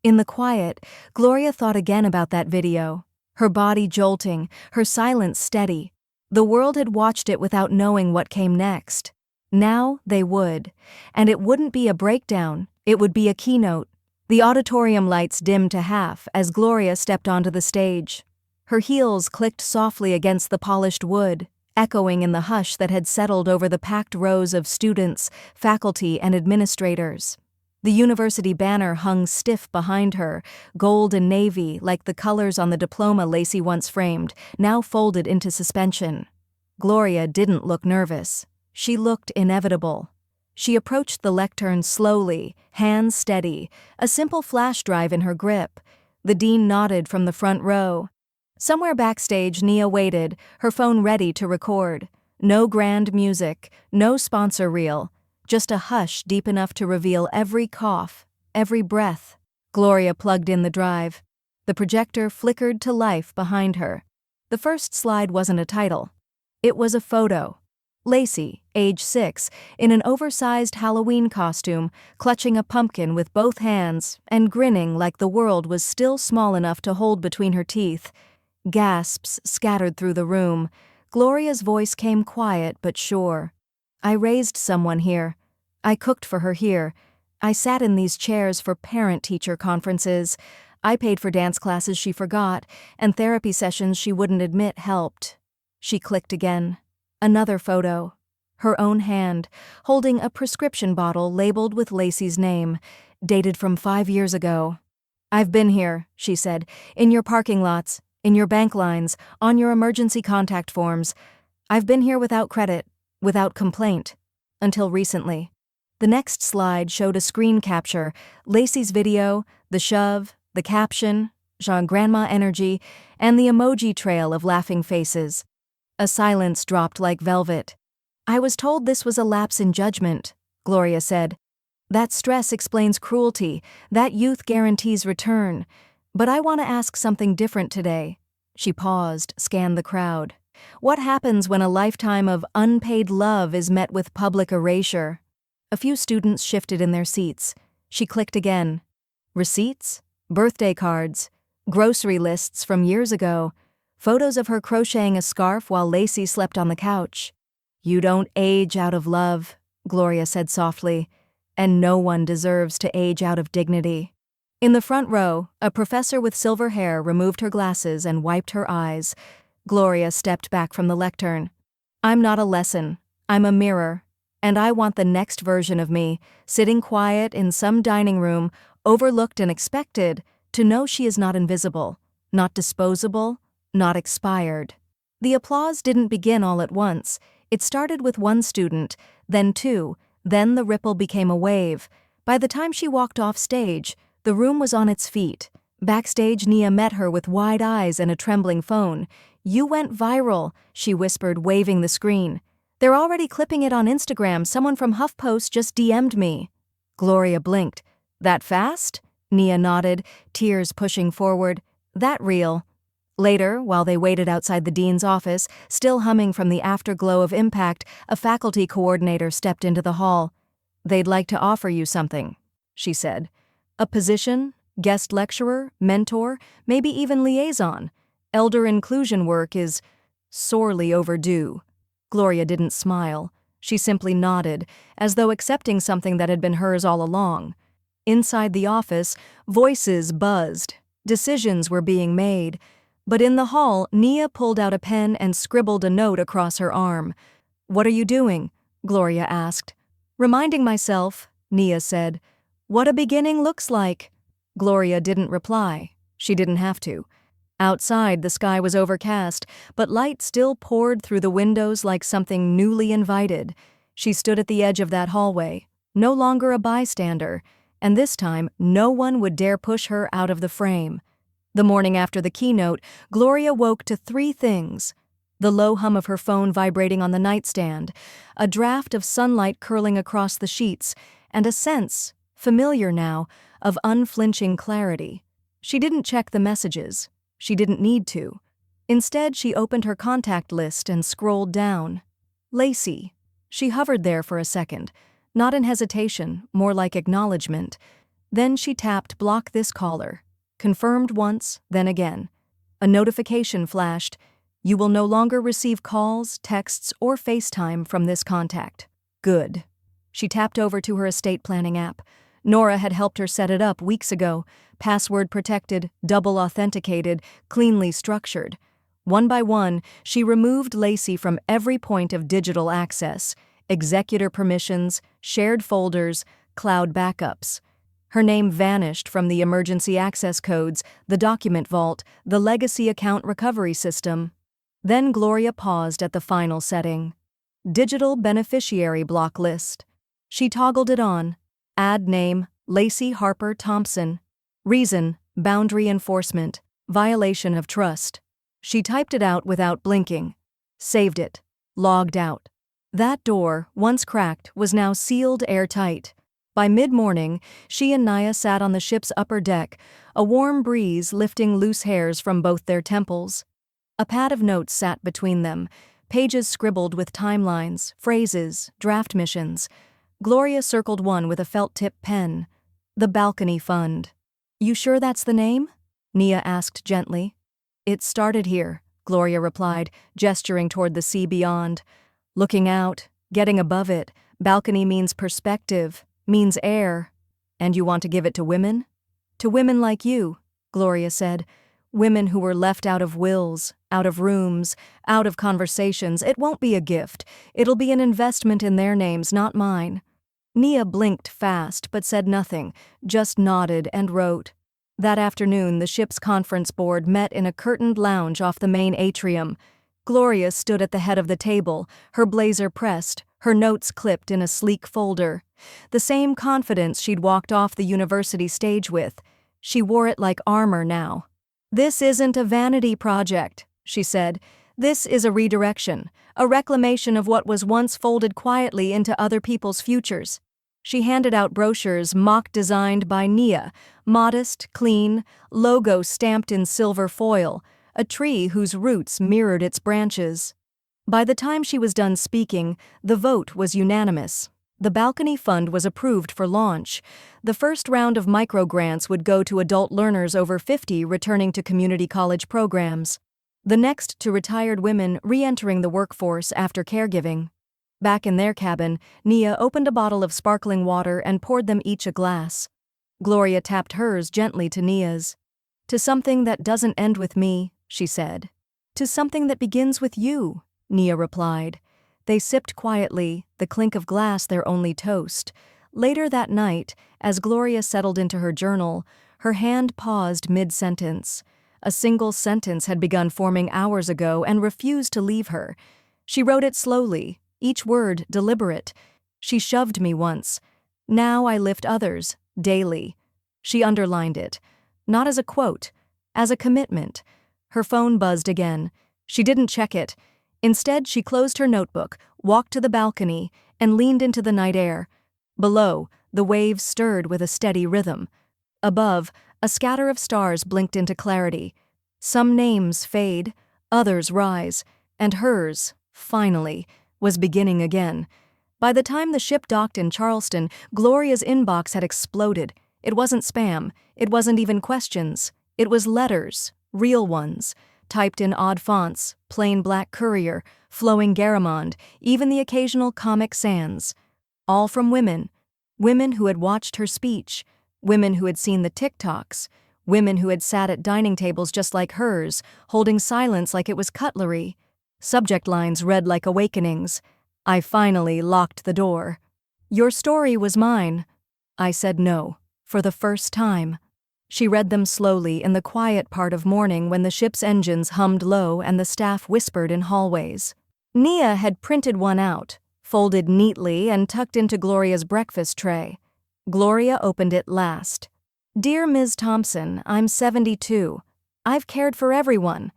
Speaker 1: In the quiet, Gloria thought again about that video, her body jolting, her silence steady. The world had watched it without knowing what came next. Now they would. And it wouldn't be a breakdown, it would be a keynote. The auditorium lights dimmed to half as Gloria stepped onto the stage. Her heels clicked softly against the polished wood, echoing in the hush that had settled over the packed rows of students, faculty, and administrators. The university banner hung stiff behind her, gold and navy like the colors on the diploma Lacey once framed, now folded into suspension. Gloria didn't look nervous. She looked inevitable. She approached the lectern slowly, hands steady, a simple flash drive in her grip. The dean nodded from the front row. Somewhere backstage, Nia waited, her phone ready to record. No grand music, no sponsor reel, just a hush deep enough to reveal every cough, every breath. Gloria plugged in the drive. The projector flickered to life behind her. The first slide wasn't a title. It was a photo. Lacey, age 6, in an oversized Halloween costume, clutching a pumpkin with both hands and grinning like the world was still small enough to hold between her teeth. Gasps scattered through the room. Gloria's voice came quiet but sure. "I raised someone here. I cooked for her here. I sat in these chairs for parent-teacher conferences. I paid for dance classes she forgot, and therapy sessions she wouldn't admit helped. She clicked again. Another photo. Her own hand, holding a prescription bottle labeled with Lacey's name, dated from 5 years ago. "I've been here," she said, "in your parking lots, in your bank lines, on your emergency contact forms. I've been here without credit, without complaint. Until recently." The next slide showed a screen capture, Lacey's video, the shove, the caption, Jean grandma energy, and the emoji trail of laughing faces. A silence dropped like velvet. "I was told this was a lapse in judgment," Gloria said. "That stress explains cruelty, that youth guarantees return. But I want to ask something different today." She paused, scanned the crowd. "What happens when a lifetime of unpaid love is met with public erasure?" A few students shifted in their seats. She clicked again. Receipts? Birthday cards? Grocery lists from years ago? Photos of her crocheting a scarf while Lacey slept on the couch. "You don't age out of love," Gloria said softly, "and no one deserves to age out of dignity." In the front row, a professor with silver hair removed her glasses and wiped her eyes. Gloria stepped back from the lectern. "I'm not a lesson. I'm a mirror. And I want the next version of me, sitting quiet in some dining room, overlooked and expected, to know she is not invisible, not disposable, not expired." The applause didn't begin all at once. It started with one student, then two, then the ripple became a wave. By the time she walked off stage, the room was on its feet. Backstage, Nia met her with wide eyes and a trembling phone. "You went viral," she whispered, waving the screen. "They're already clipping it on Instagram. Someone from HuffPost just DM'd me." Gloria blinked. "That fast?" Nia nodded, tears pushing forward. "That real." Later, while they waited outside the dean's office, still humming from the afterglow of impact, a faculty coordinator stepped into the hall. "They'd like to offer you something," she said. "A position, guest lecturer, mentor, maybe even liaison. Elder inclusion work is sorely overdue." Gloria didn't smile. She simply nodded, as though accepting something that had been hers all along. Inside the office, voices buzzed. Decisions were being made. But in the hall, Nia pulled out a pen and scribbled a note across her arm. "What are you doing?" Gloria asked. "Reminding myself," Nia said. "What a beginning looks like." Gloria didn't reply. She didn't have to. Outside, the sky was overcast, but light still poured through the windows like something newly invited. She stood at the edge of that hallway, no longer a bystander, and this time no one would dare push her out of the frame. The morning after the keynote, Gloria woke to three things: the low hum of her phone vibrating on the nightstand, a draft of sunlight curling across the sheets, and a sense, familiar now, of unflinching clarity. She didn't check the messages. She didn't need to. Instead, she opened her contact list and scrolled down. Lacey. She hovered there for a second, not in hesitation, more like acknowledgement. Then she tapped block this caller. Confirmed once, then again. A notification flashed. You will no longer receive calls, texts, or FaceTime from this contact. Good. She tapped over to her estate planning app. Nora had helped her set it up weeks ago, password protected, double authenticated, cleanly structured. One by one, she removed Lacey from every point of digital access: executor permissions, shared folders, cloud backups. Her name vanished from the emergency access codes, the document vault, the legacy account recovery system. Then Gloria paused at the final setting. Digital beneficiary block list. She toggled it on. Add name, Lacey Harper Thompson. Reason, boundary enforcement, violation of trust. She typed it out without blinking. Saved it. Logged out. That door, once cracked, was now sealed airtight. By mid-morning, she and Nia sat on the ship's upper deck, a warm breeze lifting loose hairs from both their temples. A pad of notes sat between them, pages scribbled with timelines, phrases, draft missions. Gloria circled one with a felt-tip pen. The Balcony Fund. "You sure that's the name?" Nia asked gently. "It started here," Gloria replied, gesturing toward the sea beyond. "Looking out, getting above it. Balcony means perspective, means air. And you want to give it to women? To women like you. Gloria said. Women who were left out of wills, out of rooms, out of conversations. It won't be a gift. It'll be an investment in their names, not mine. Nia blinked fast but said nothing, just nodded and wrote. That afternoon, the ship's conference board met in a curtained lounge off the main atrium. Gloria stood at the head of the table, her blazer pressed, her notes clipped in a sleek folder. The same confidence she'd walked off the university stage with. She wore it like armor now. "This isn't a vanity project," she said. "This is a redirection, a reclamation of what was once folded quietly into other people's futures." She handed out brochures mock-designed by Nia, modest, clean, logo stamped in silver foil, a tree whose roots mirrored its branches. By the time she was done speaking, the vote was unanimous. The balcony fund was approved for launch. The first round of microgrants would go to adult learners over 50 returning to community college programs. The next to retired women re-entering the workforce after caregiving. Back in their cabin, Nia opened a bottle of sparkling water and poured them each a glass. Gloria tapped hers gently to Nia's. "To something that doesn't end with me," she said. "To something that begins with you," Nia replied. They sipped quietly, the clink of glass their only toast. Later that night, as Gloria settled into her journal, her hand paused mid-sentence. A single sentence had begun forming hours ago and refused to leave her. She wrote it slowly, each word deliberate. "She shoved me once. Now I lift others, daily." She underlined it, not as a quote, as a commitment. Her phone buzzed again. She didn't check it. Instead, she closed her notebook, walked to the balcony, and leaned into the night air. Below, the waves stirred with a steady rhythm. Above, a scatter of stars blinked into clarity. Some names fade, others rise, and hers, finally, was beginning again. By the time the ship docked in Charleston, Gloria's inbox had exploded. It wasn't spam. It wasn't even questions. It was letters, real ones, typed in odd fonts, plain black courier, flowing Garamond, even the occasional Comic Sans. All from women. Women who had watched her speech. Women who had seen the TikToks. Women who had sat at dining tables just like hers, holding silence like it was cutlery. Subject lines read like awakenings. "I finally locked the door." "Your story was mine." I said no, for the first time. She read them slowly in the quiet part of morning when the ship's engines hummed low and the staff whispered in hallways. Nia had printed one out, folded neatly and tucked into Gloria's breakfast tray. Gloria opened it last. "Dear Ms. Thompson, I'm 72. I've cared for everyone.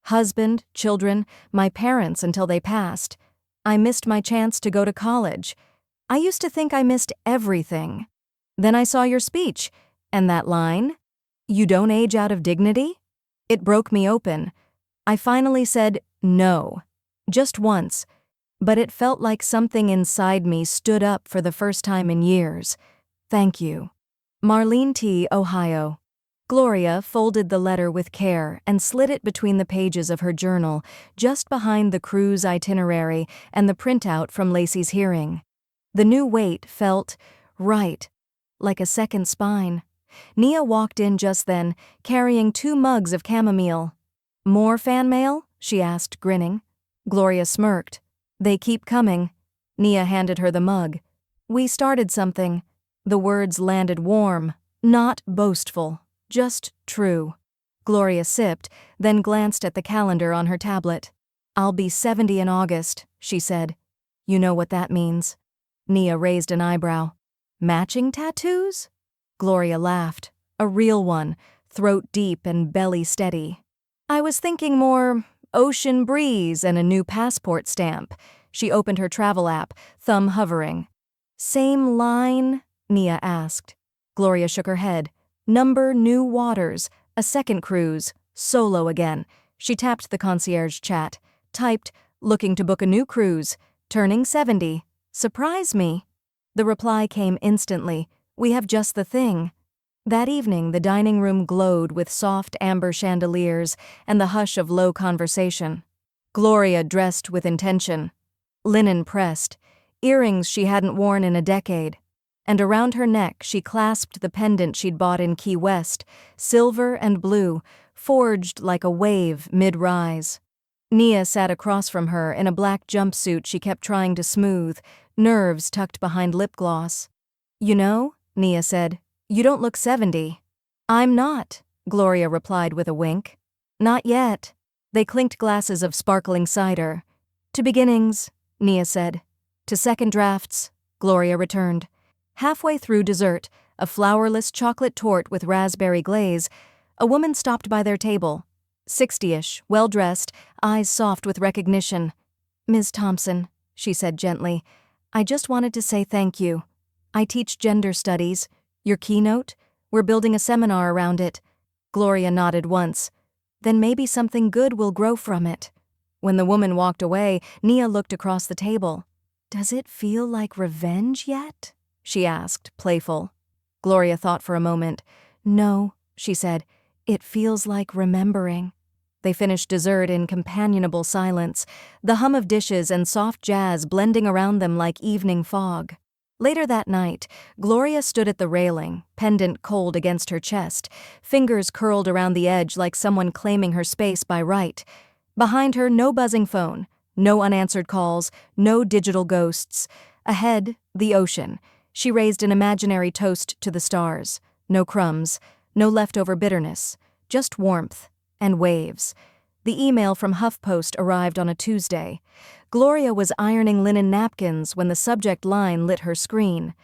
Speaker 1: Husband, children, my parents until they passed. I missed my chance to go to college. I used to think I missed everything. Then I saw your speech, and that line, 'You don't age out of dignity?' It broke me open. I finally said no, just once, but it felt like something inside me stood up for the first time in years. Thank you. Marlene T., Ohio." Gloria folded the letter with care and slid it between the pages of her journal, just behind the cruise itinerary and the printout from Lacey's hearing. The new weight felt right, like a second spine. Nia walked in just then, carrying 2 mugs of chamomile. "More fan mail?" she asked, grinning. Gloria smirked. "They keep coming." Nia handed her the mug. "We started something." The words landed warm, not boastful, just true. Gloria sipped, then glanced at the calendar on her tablet. "I'll be 70 in August," she said. "You know what that means." Nia raised an eyebrow. "Matching tattoos?" Gloria laughed. A real one, throat deep and belly steady. "I was thinking more ocean breeze and a new passport stamp." She opened her travel app, thumb hovering. "Same line?" Nia asked. Gloria shook her head. "Number new waters, a second cruise, solo again." She tapped the concierge chat, typed, "Looking to book a new cruise, turning 70. Surprise me." The reply came instantly. "We have just the thing." That evening, the dining room glowed with soft amber chandeliers and the hush of low conversation. Gloria dressed with intention. Linen pressed, earrings she hadn't worn in a decade. and around her neck she clasped the pendant she'd bought in Key West, silver and blue, forged like a wave mid-rise. Nia sat across from her in a black jumpsuit she kept trying to smooth, nerves tucked behind lip gloss. "You know," Nia said, "you don't look 70. "I'm not," Gloria replied with a wink. "Not yet." They clinked glasses of sparkling cider. "To beginnings," Nia said. "To second drafts," Gloria returned. Halfway through dessert, a flourless chocolate torte with raspberry glaze, a woman stopped by their table. 60-ish, well-dressed, eyes soft with recognition. "Ms. Thompson," she said gently, "I just wanted to say thank you. I teach gender studies. Your keynote? We're building a seminar around it." Gloria nodded once. "Then maybe something good will grow from it." When the woman walked away, Nia looked across the table. "Does it feel like revenge yet?" she asked, playful. Gloria thought for a moment. "No," she said, "it feels like remembering." They finished dessert in companionable silence, the hum of dishes and soft jazz blending around them like evening fog. Later that night, Gloria stood at the railing, pendant cold against her chest, fingers curled around the edge like someone claiming her space by right. Behind her, no buzzing phone, no unanswered calls, no digital ghosts. Ahead, the ocean. She raised an imaginary toast to the stars. No crumbs, no leftover bitterness, just warmth and waves. The email from HuffPost arrived on a Tuesday. Gloria was ironing linen napkins when the subject line lit her screen.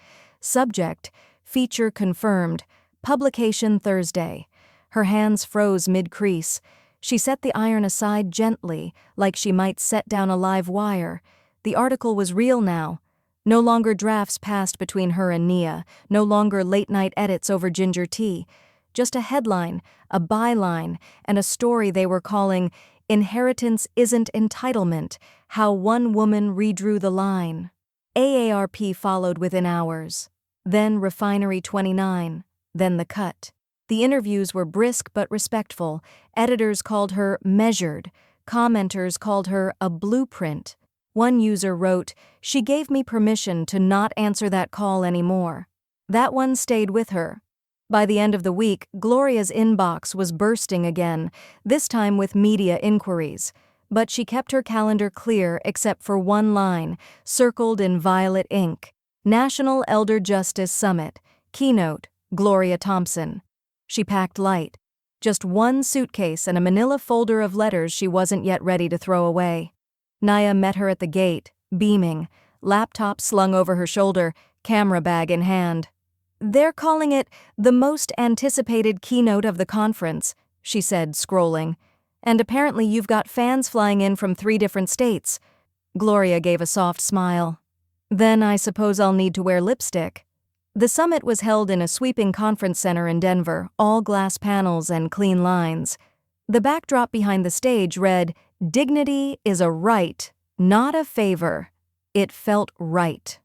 Speaker 1: Subject, feature confirmed, publication Thursday. Her hands froze mid-crease. She set the iron aside gently, like she might set down a live wire. The article was real now. No longer drafts passed between her and Nia, no longer late-night edits over ginger tea. Just a headline, a byline, and a story they were calling "Inheritance Isn't Entitlement: How One Woman Redrew the Line." AARP followed within hours. Then Refinery 29. Then The Cut. The interviews were brisk but respectful. Editors called her measured. Commenters called her a blueprint. One user wrote, "She gave me permission to not answer that call anymore." That one stayed with her. By the end of the week, Gloria's inbox was bursting again, this time with media inquiries. But she kept her calendar clear except for one line, circled in violet ink. National Elder Justice Summit. Keynote, Gloria Thompson. She packed light. Just one suitcase and a manila folder of letters she wasn't yet ready to throw away. Nia met her at the gate, beaming, laptop slung over her shoulder, camera bag in hand. "They're calling it the most anticipated keynote of the conference," she said, scrolling. "And apparently you've got fans flying in from 3 different states." Gloria gave a soft smile. "Then I suppose I'll need to wear lipstick." The summit was held in a sweeping conference center in Denver, all glass panels and clean lines. The backdrop behind the stage read, "Dignity is a right, not a favor." It felt right.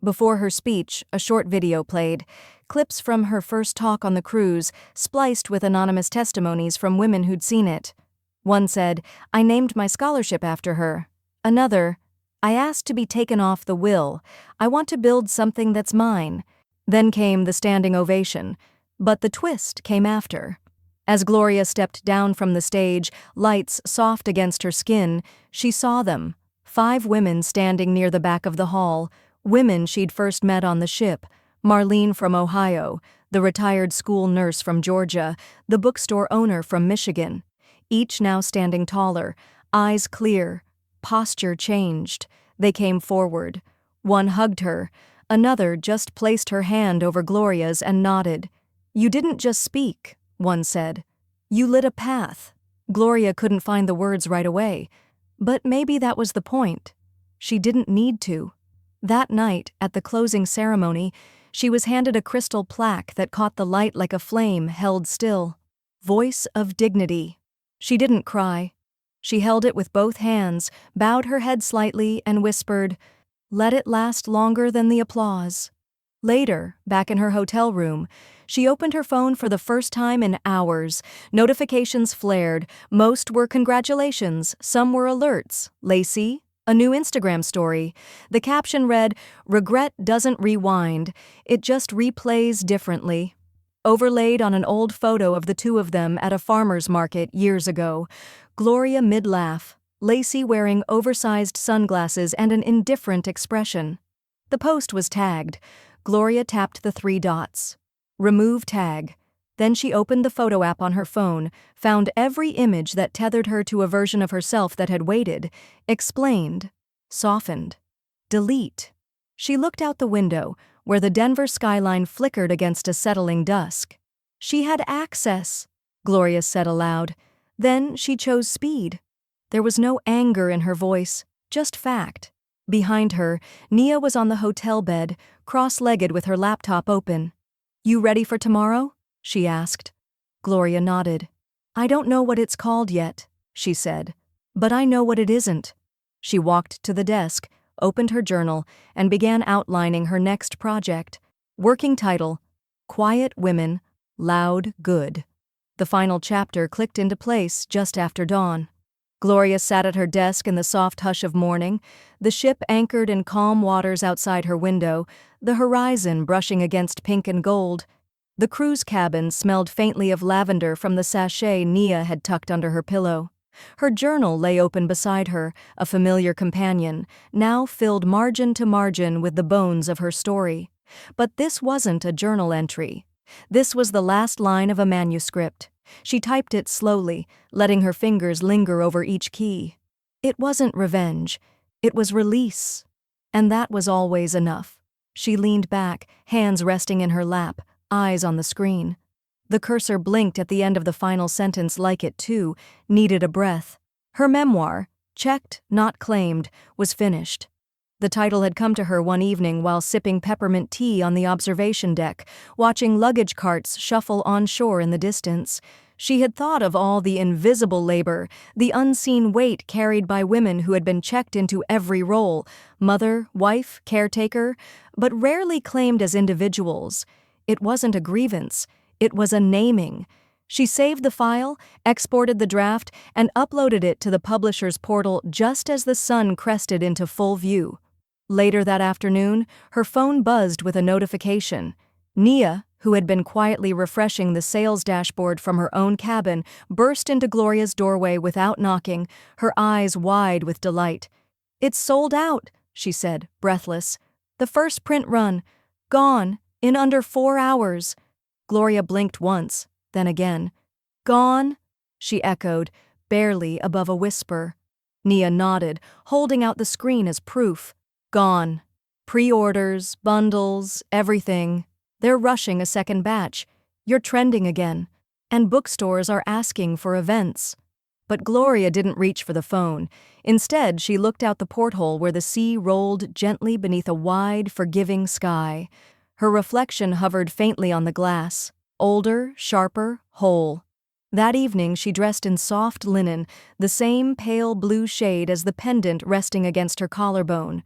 Speaker 1: Before her speech, a short video played, clips from her first talk on the cruise, spliced with anonymous testimonies from women who'd seen it. One said, "I named my scholarship after her." Another, "I asked to be taken off the Whil. I want to build something that's mine." Then came the standing ovation. But the twist came after. As Gloria stepped down from the stage, lights soft against her skin, she saw them. 5 women standing near the back of the hall, women she'd first met on the ship, Marlene from Ohio, the retired school nurse from Georgia, the bookstore owner from Michigan. Each now standing taller, eyes clear, posture changed. They came forward. One hugged her. Another just placed her hand over Gloria's and nodded. "You didn't just speak," one said. "You lit a path." Gloria couldn't find the words right away. But maybe that was the point. She didn't need to. That night, at the closing ceremony, she was handed a crystal plaque that caught the light like a flame held still. Voice of Dignity. She didn't cry. She held it with both hands, bowed her head slightly, and whispered, "Let it last longer than the applause." Later, back in her hotel room, she opened her phone for the first time in hours. Notifications flared. Most were congratulations, some were alerts. Lacey, A new Instagram story. The caption read, "Regret doesn't rewind, it just replays differently." Overlaid on an old photo of the two of them at a farmer's market years ago. Gloria mid-laugh, Lacey wearing oversized sunglasses and an indifferent expression. The post was tagged. Gloria tapped the 3 dots. Remove tag. Then she opened the photo app on her phone, found every image that tethered her to a version of herself that had waited, explained, softened. Delete. She looked out the window, where the Denver skyline flickered against a settling dusk. She had access, Gloria said aloud. Then she chose speed. There was no anger in her voice, just fact. Behind her, Nia was on the hotel bed, cross-legged with her laptop open. "You ready for tomorrow?" she asked. Gloria nodded. "I don't know what it's called yet," she said. "But I know what it isn't." She walked to the desk, opened her journal, and began outlining her next project. Working title, Quiet Women, Loud Good. The final chapter clicked into place just after dawn. Gloria sat at her desk in the soft hush of morning, the ship anchored in calm waters outside her window, the horizon brushing against pink and gold. The cruise cabin smelled faintly of lavender from the sachet Nia had tucked under her pillow. Her journal lay open beside her, a familiar companion, now filled margin to margin with the bones of her story. But this wasn't a journal entry. This was the last line of a manuscript. She typed it slowly, letting her fingers linger over each key. It wasn't revenge. It was release. And that was always enough. She leaned back, hands resting in her lap, eyes on the screen. The cursor blinked at the end of the final sentence like it, too, needed a breath. Her memoir, checked, not claimed, was finished. The title had come to her one evening while sipping peppermint tea on the observation deck, watching luggage carts shuffle onshore in the distance. She had thought of all the invisible labor, the unseen weight carried by women who had been checked into every role, mother, wife, caretaker, but rarely claimed as individuals. It wasn't a grievance. It was a naming. She saved the file, exported the draft, and uploaded it to the publisher's portal just as the sun crested into full view. Later that afternoon, her phone buzzed with a notification. Nia, who had been quietly refreshing the sales dashboard from her own cabin, burst into Gloria's doorway without knocking, her eyes wide with delight. "It's sold out," she said, breathless. "The first print run. Gone, in under 4 hours." Gloria blinked once, then again. "Gone?" she echoed, barely above a whisper. Nia nodded, holding out the screen as proof. "Gone. Pre-orders, bundles, everything. They're rushing a second batch. You're trending again. And bookstores are asking for events." But Gloria didn't reach for the phone. Instead, she looked out the porthole where the sea rolled gently beneath a wide, forgiving sky. Her reflection hovered faintly on the glass, older, sharper, whole. That evening she dressed in soft linen, the same pale blue shade as the pendant resting against her collarbone.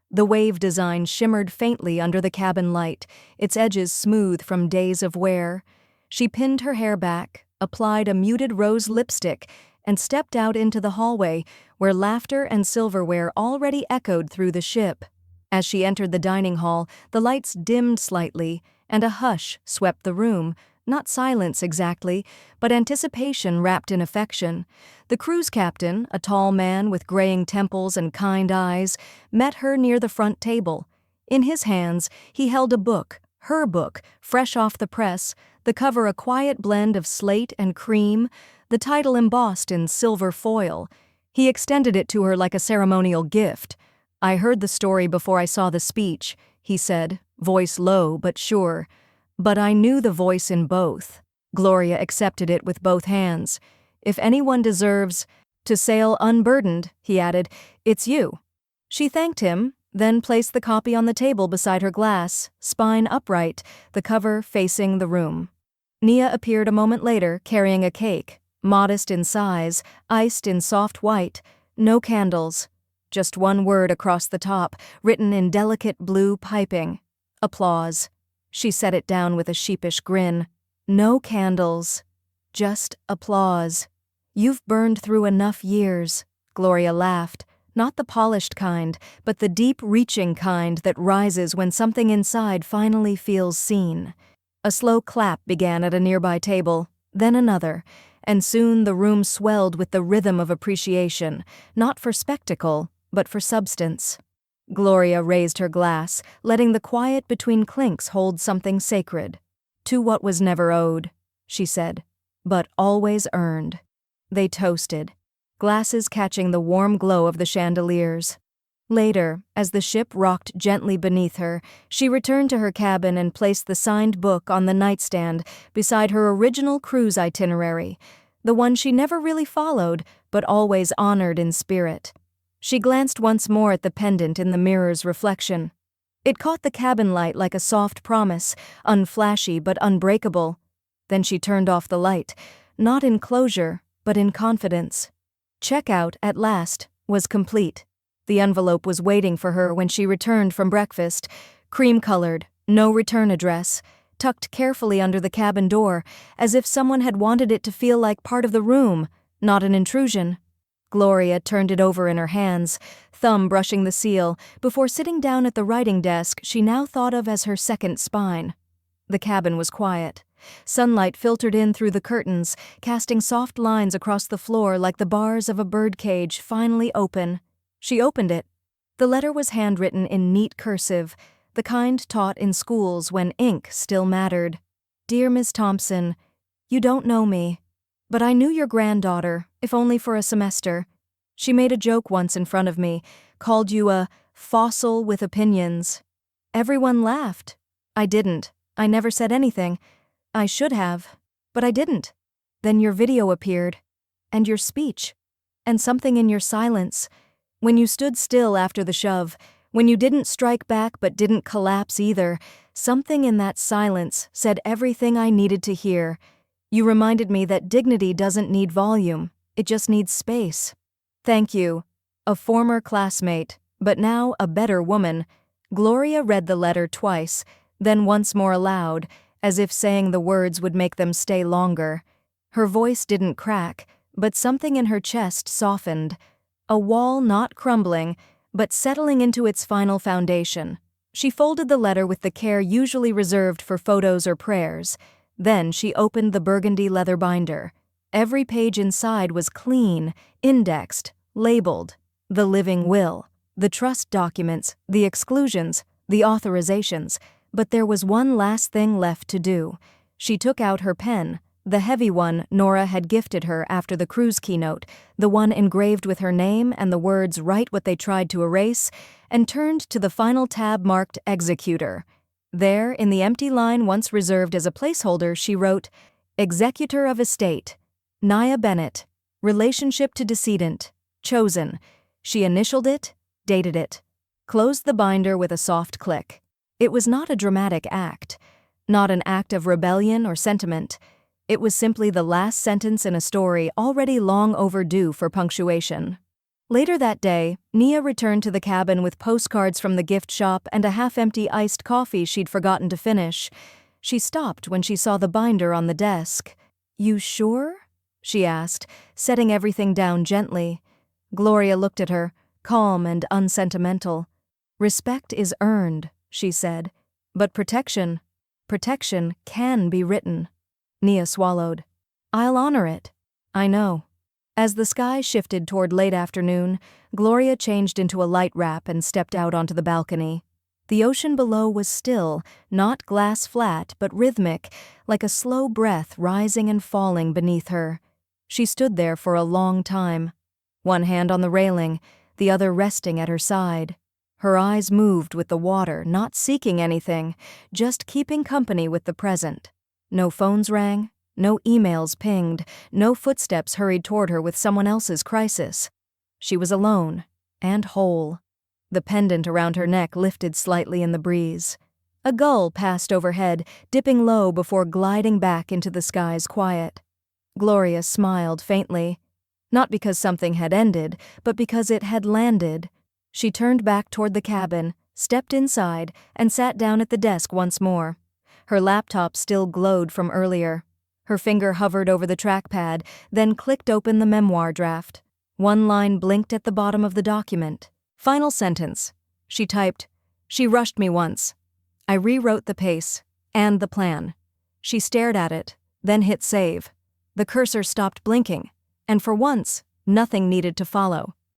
Speaker 1: The wave design shimmered faintly under the cabin light, its edges smooth from days of wear. She pinned her hair back, applied a muted rose lipstick, and stepped out into the hallway, where laughter and silverware already echoed through the ship. As she entered the dining hall, the lights dimmed slightly, and a hush swept the room. Not silence exactly, but anticipation wrapped in affection. The cruise captain, a tall man with graying temples and kind eyes, met her near the front table. In his hands, he held a book, her book, fresh off the press, the cover a quiet blend of slate and cream, the title embossed in silver foil. He extended it to her like a ceremonial gift. "I heard the story before I saw the speech," he said, voice low but sure. "But I knew the voice in both." Gloria accepted it with both hands. "If anyone deserves to sail unburdened," he added, "it's you." She thanked him, then placed the copy on the table beside her glass, spine upright, the cover facing the room. Nia appeared a moment later, carrying a cake, modest in size, iced in soft white, no candles. Just one word across the top, written in delicate blue piping. Applause. She set it down with a sheepish grin. "No candles. Just applause. You've burned through enough years." Gloria laughed. Not the polished kind, but the deep-reaching kind that rises when something inside finally feels seen. A slow clap began at a nearby table, then another, and soon the room swelled with the rhythm of appreciation, not for spectacle, but for substance. Gloria raised her glass, letting the quiet between clinks hold something sacred. "To what was never owed," she said, "but always earned." They toasted, glasses catching the warm glow of the chandeliers. Later, as the ship rocked gently beneath her, she returned to her cabin and placed the signed book on the nightstand beside her original cruise itinerary, the one she never really followed but always honored in spirit. She glanced once more at the pendant in the mirror's reflection. It caught the cabin light like a soft promise, unflashy but unbreakable. Then she turned off the light, not in closure, but in confidence. Checkout, at last, was complete. The envelope was waiting for her when she returned from breakfast, cream-colored, no return address, tucked carefully under the cabin door, as if someone had wanted it to feel like part of the room, not an intrusion. Gloria turned it over in her hands, thumb brushing the seal, before sitting down at the writing desk she now thought of as her second spine. The cabin was quiet. Sunlight filtered in through the curtains, casting soft lines across the floor like the bars of a birdcage finally open. She opened it. The letter was handwritten in neat cursive, the kind taught in schools when ink still mattered. "Dear Miss Thompson, you don't know me, but I knew your granddaughter, if only for a semester. She made a joke once in front of me, called you a fossil with opinions. Everyone laughed. I didn't. I never said anything. I should have, but I didn't. Then your video appeared, and your speech, and something in your silence. When you stood still after the shove, when you didn't strike back but didn't collapse either, something in that silence said everything I needed to hear. You reminded me that dignity doesn't need volume, it just needs space. Thank you. A former classmate, but now a better woman." Gloria read the letter twice, then once more aloud, as if saying the words would make them stay longer. Her voice didn't crack, but something in her chest softened. A wall not crumbling, but settling into its final foundation. She folded the letter with the care usually reserved for photos or prayers. Then she opened the burgundy leather binder. Every page inside was clean, indexed, labeled. The living will, the trust documents, the exclusions, the authorizations. But there was one last thing left to do. She took out her pen, the heavy one Nora had gifted her after the cruise keynote, the one engraved with her name and the words "Write what they tried to erase," and turned to the final tab marked Executor. There, in the empty line once reserved as a placeholder, she wrote, "Executor of estate, Nia Bennett, relationship to decedent, chosen." She initialed it, dated it, closed the binder with a soft click. It was not a dramatic act, not an act of rebellion or sentiment. It was simply the last sentence in a story already long overdue for punctuation. Later that day, Nia returned to the cabin with postcards from the gift shop and a half-empty iced coffee she'd forgotten to finish. She stopped when she saw the binder on the desk. "You sure?" she asked, setting everything down gently. Gloria looked at her, calm and unsentimental. "Respect is earned," she said, "but protection can be written." Nia swallowed. "I'll honor it. I know." As the sky shifted toward late afternoon, Gloria changed into a light wrap and stepped out onto the balcony. The ocean below was still, not glass flat, but rhythmic, like a slow breath rising and falling beneath her. She stood there for a long time, one hand on the railing, the other resting at her side. Her eyes moved with the water, not seeking anything, just keeping company with the present. No phones rang, no emails pinged, no footsteps hurried toward her with someone else's crisis. She was alone, and whole. The pendant around her neck lifted slightly in the breeze. A gull passed overhead, dipping low before gliding back into the sky's quiet. Gloria smiled faintly, not because something had ended, but because it had landed. She turned back toward the cabin, stepped inside, and sat down at the desk once more. Her laptop still glowed from earlier. Her finger hovered over the trackpad, then clicked open the memoir draft. One line blinked at the bottom of the document. Final sentence. She typed, "She rushed me once." I rewrote the pace and the plan. She stared at it, then hit save. The cursor stopped blinking, and for once, nothing needed to follow.